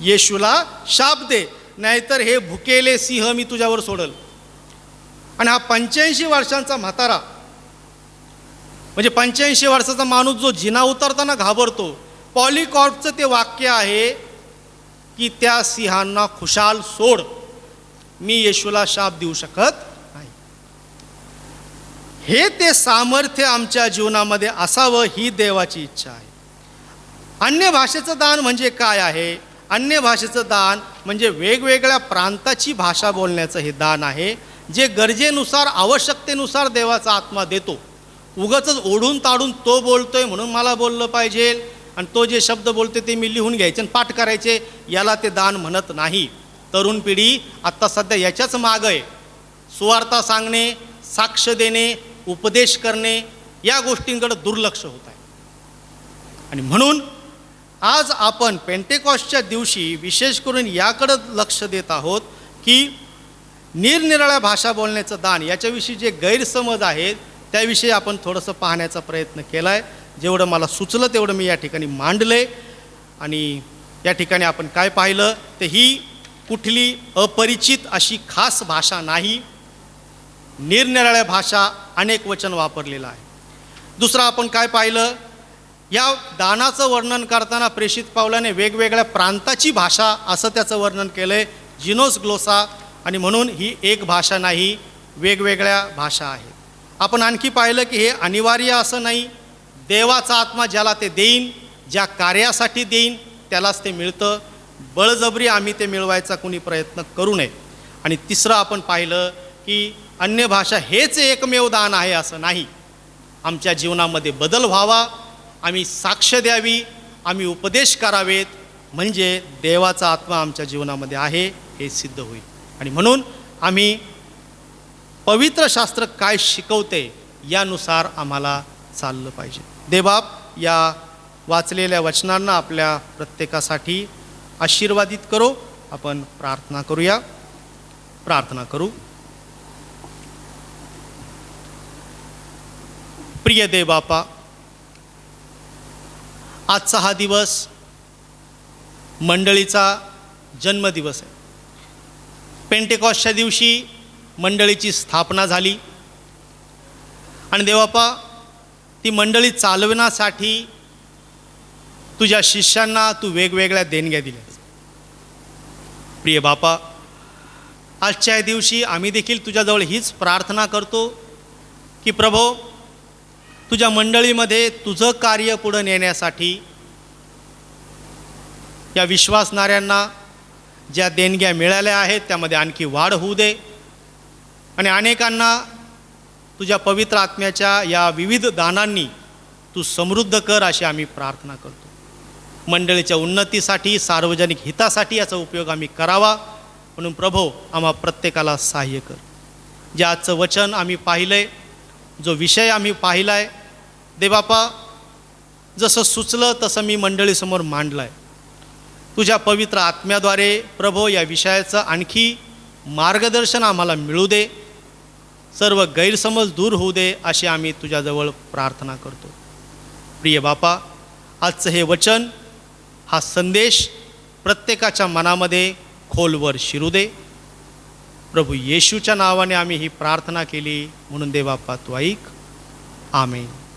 येशूला शाप दे, नाहीतर हे भुकेले सिंह मी तुझ्यावर सोडल. आणि हा 85 वर्षांचा म्हातारा म्हणजे 85 वर्षाचा माणूस जो जिना उतरताना घाबरतो. पॉलिकॉर्पचं ते वाक्य आहे की त्या सिंहांना खुशाल सोड, मी येशूला शाप देऊ शकत नाही. हे ते सामर्थ्य आमच्या जीवनामध्ये असावं ही देवाची इच्छा आहे. अन्य भाषेचं दान म्हणजे काय आहे? अन्य भाषेचं दान म्हणजे वेगवेगळ्या प्रांताची भाषा बोलण्याचं हे दान आहे, जे गरजेनुसार, आवश्यकतेनुसार देवाचा आत्मा देतो. उगाचच ओढून ताडून तो बोलतोय म्हणून मला बोललं पाहिजे आणि तो जे शब्द बोलते ते मी लिहून घ्यायचे आणि पाठ करायचे, याला ते दान म्हणत नाही. तरुण पिढी आत्ता सध्या याच्याच मागं आहे. सुवार्ता सांगणे, साक्ष देणे, उपदेश करणे या गोष्टींकडे दुर्लक्ष होत आहे. आणि म्हणून आज आपण पेंटेकॉस्टच्या दिवशी विशेष करून याकडं लक्ष देत आहोत की निरनिराळ्या भाषा बोलण्याचं दान याच्याविषयी जे गैरसमज आहेत त्याविषयी आपण थोडंसं पाहण्याचा प्रयत्न केला आहे. जेवढं मला सुचलं तेवढं मी या ठिकाणी मांडले. आणि या ठिकाणी आपण काय पाहिलं तर ही कुठली अपरिचित अशी खास भाषा नाही. निरनिराळ्या भाषा, अनेक वचन वापरलेलं आहे. दुसरं आपण काय पाहिलं, या दानाचं वर्णन करताना प्रेषित पावलाने वेगवेगळ्या प्रांताची भाषा असं त्याचं वर्णन केलं आहे, जिनोस ग्लोसा. आणि म्हणून ही एक भाषा नाही, वेगवेगळ्या भाषा आहेत. आपण आणखी पाहिलं की हे अनिवार्य असं नाही. देवाचा आत्मा ज्याला ते देईन, ज्या कार्यासाठी देईन त्यालाच ते मिळतं. बळजबरी आम्ही ते मिळवायचा कुणी प्रयत्न करू नये. आणि तिसरं आपण पाहिलं की अन्य भाषा हेच एकमेव दान आहे असं नाही. आमच्या जीवनामध्ये बदल व्हावा, आम्ही साक्ष द्यावी, आम्ही उपदेश करावेत, म्हणजे देवाचा आत्मा आमच्या जीवनामध्ये आहे हे सिद्ध होईल. आणि म्हणून आम्ही पवित्र शास्त्र काय शिकवते यानुसार आम्हाला चाललं पाहिजे. देवबाप या वाचलेल्या वचनांना आपल्या प्रत्येकासाठी आशीर्वादित करो. आपण प्रार्थना करूया. प्रार्थना करू. प्रिय देवबापा, आजचा हा दिवस मंडळीचा जन्मदिवस आहे. पेंटेकॉस्टच्या दिवशी मंडळीची स्थापना झाली आणि देवबापा ती मंडळी चालवण्यासाठी तुझ्या शिष्यांना तू वेगवेगळ्या देणग्या दिल्यास. प्रिय बापा, आजच्या दिवशी आम्ही देखील तुझ्याजवळ हीच प्रार्थना करतो की प्रभो, तुझ्या मंडळीमध्ये तुझं कार्य पुढं नेण्यासाठी या विश्वासणाऱ्यांना ज्या देणग्या मिळाल्या आहेत त्यामध्ये आणखी वाढ होऊ दे आणि अनेकांना तुझ्या पवित्र आत्म्याच्या या विविध दानांनी तू समृद्ध कर अशी आम्ही प्रार्थना करतो. मंडळीच्या उन्नतीसाठी, सार्वजनिक हितासाठी याचा उपयोग आम्ही करावा म्हणून प्रभो आम्हा प्रत्येकाला सहाय्य कर. जे आजचं वचन आम्ही पाहिलं आहे, जो विषय आम्ही पाहिला आहे, देवबापा जसं सुचलं तसं मी मंडळीसमोर मांडलं आहे. तुझ्या पवित्र आत्म्याद्वारे प्रभो या विषयाचं आणखी मार्गदर्शन आम्हाला मिळू दे, सर्व गैरसमज दूर होऊ दे अशी आम्ही तुझ्याजवळ प्रार्थना करतो. प्रिय बापा, आजचं हे वचन, हा संदेश प्रत्येकाच्या मनामध्ये खोलवर शिरू दे. प्रभू येशूच्या नावाने आम्ही ही प्रार्थना केली म्हणून देवबापा तू ऐक. आमेन.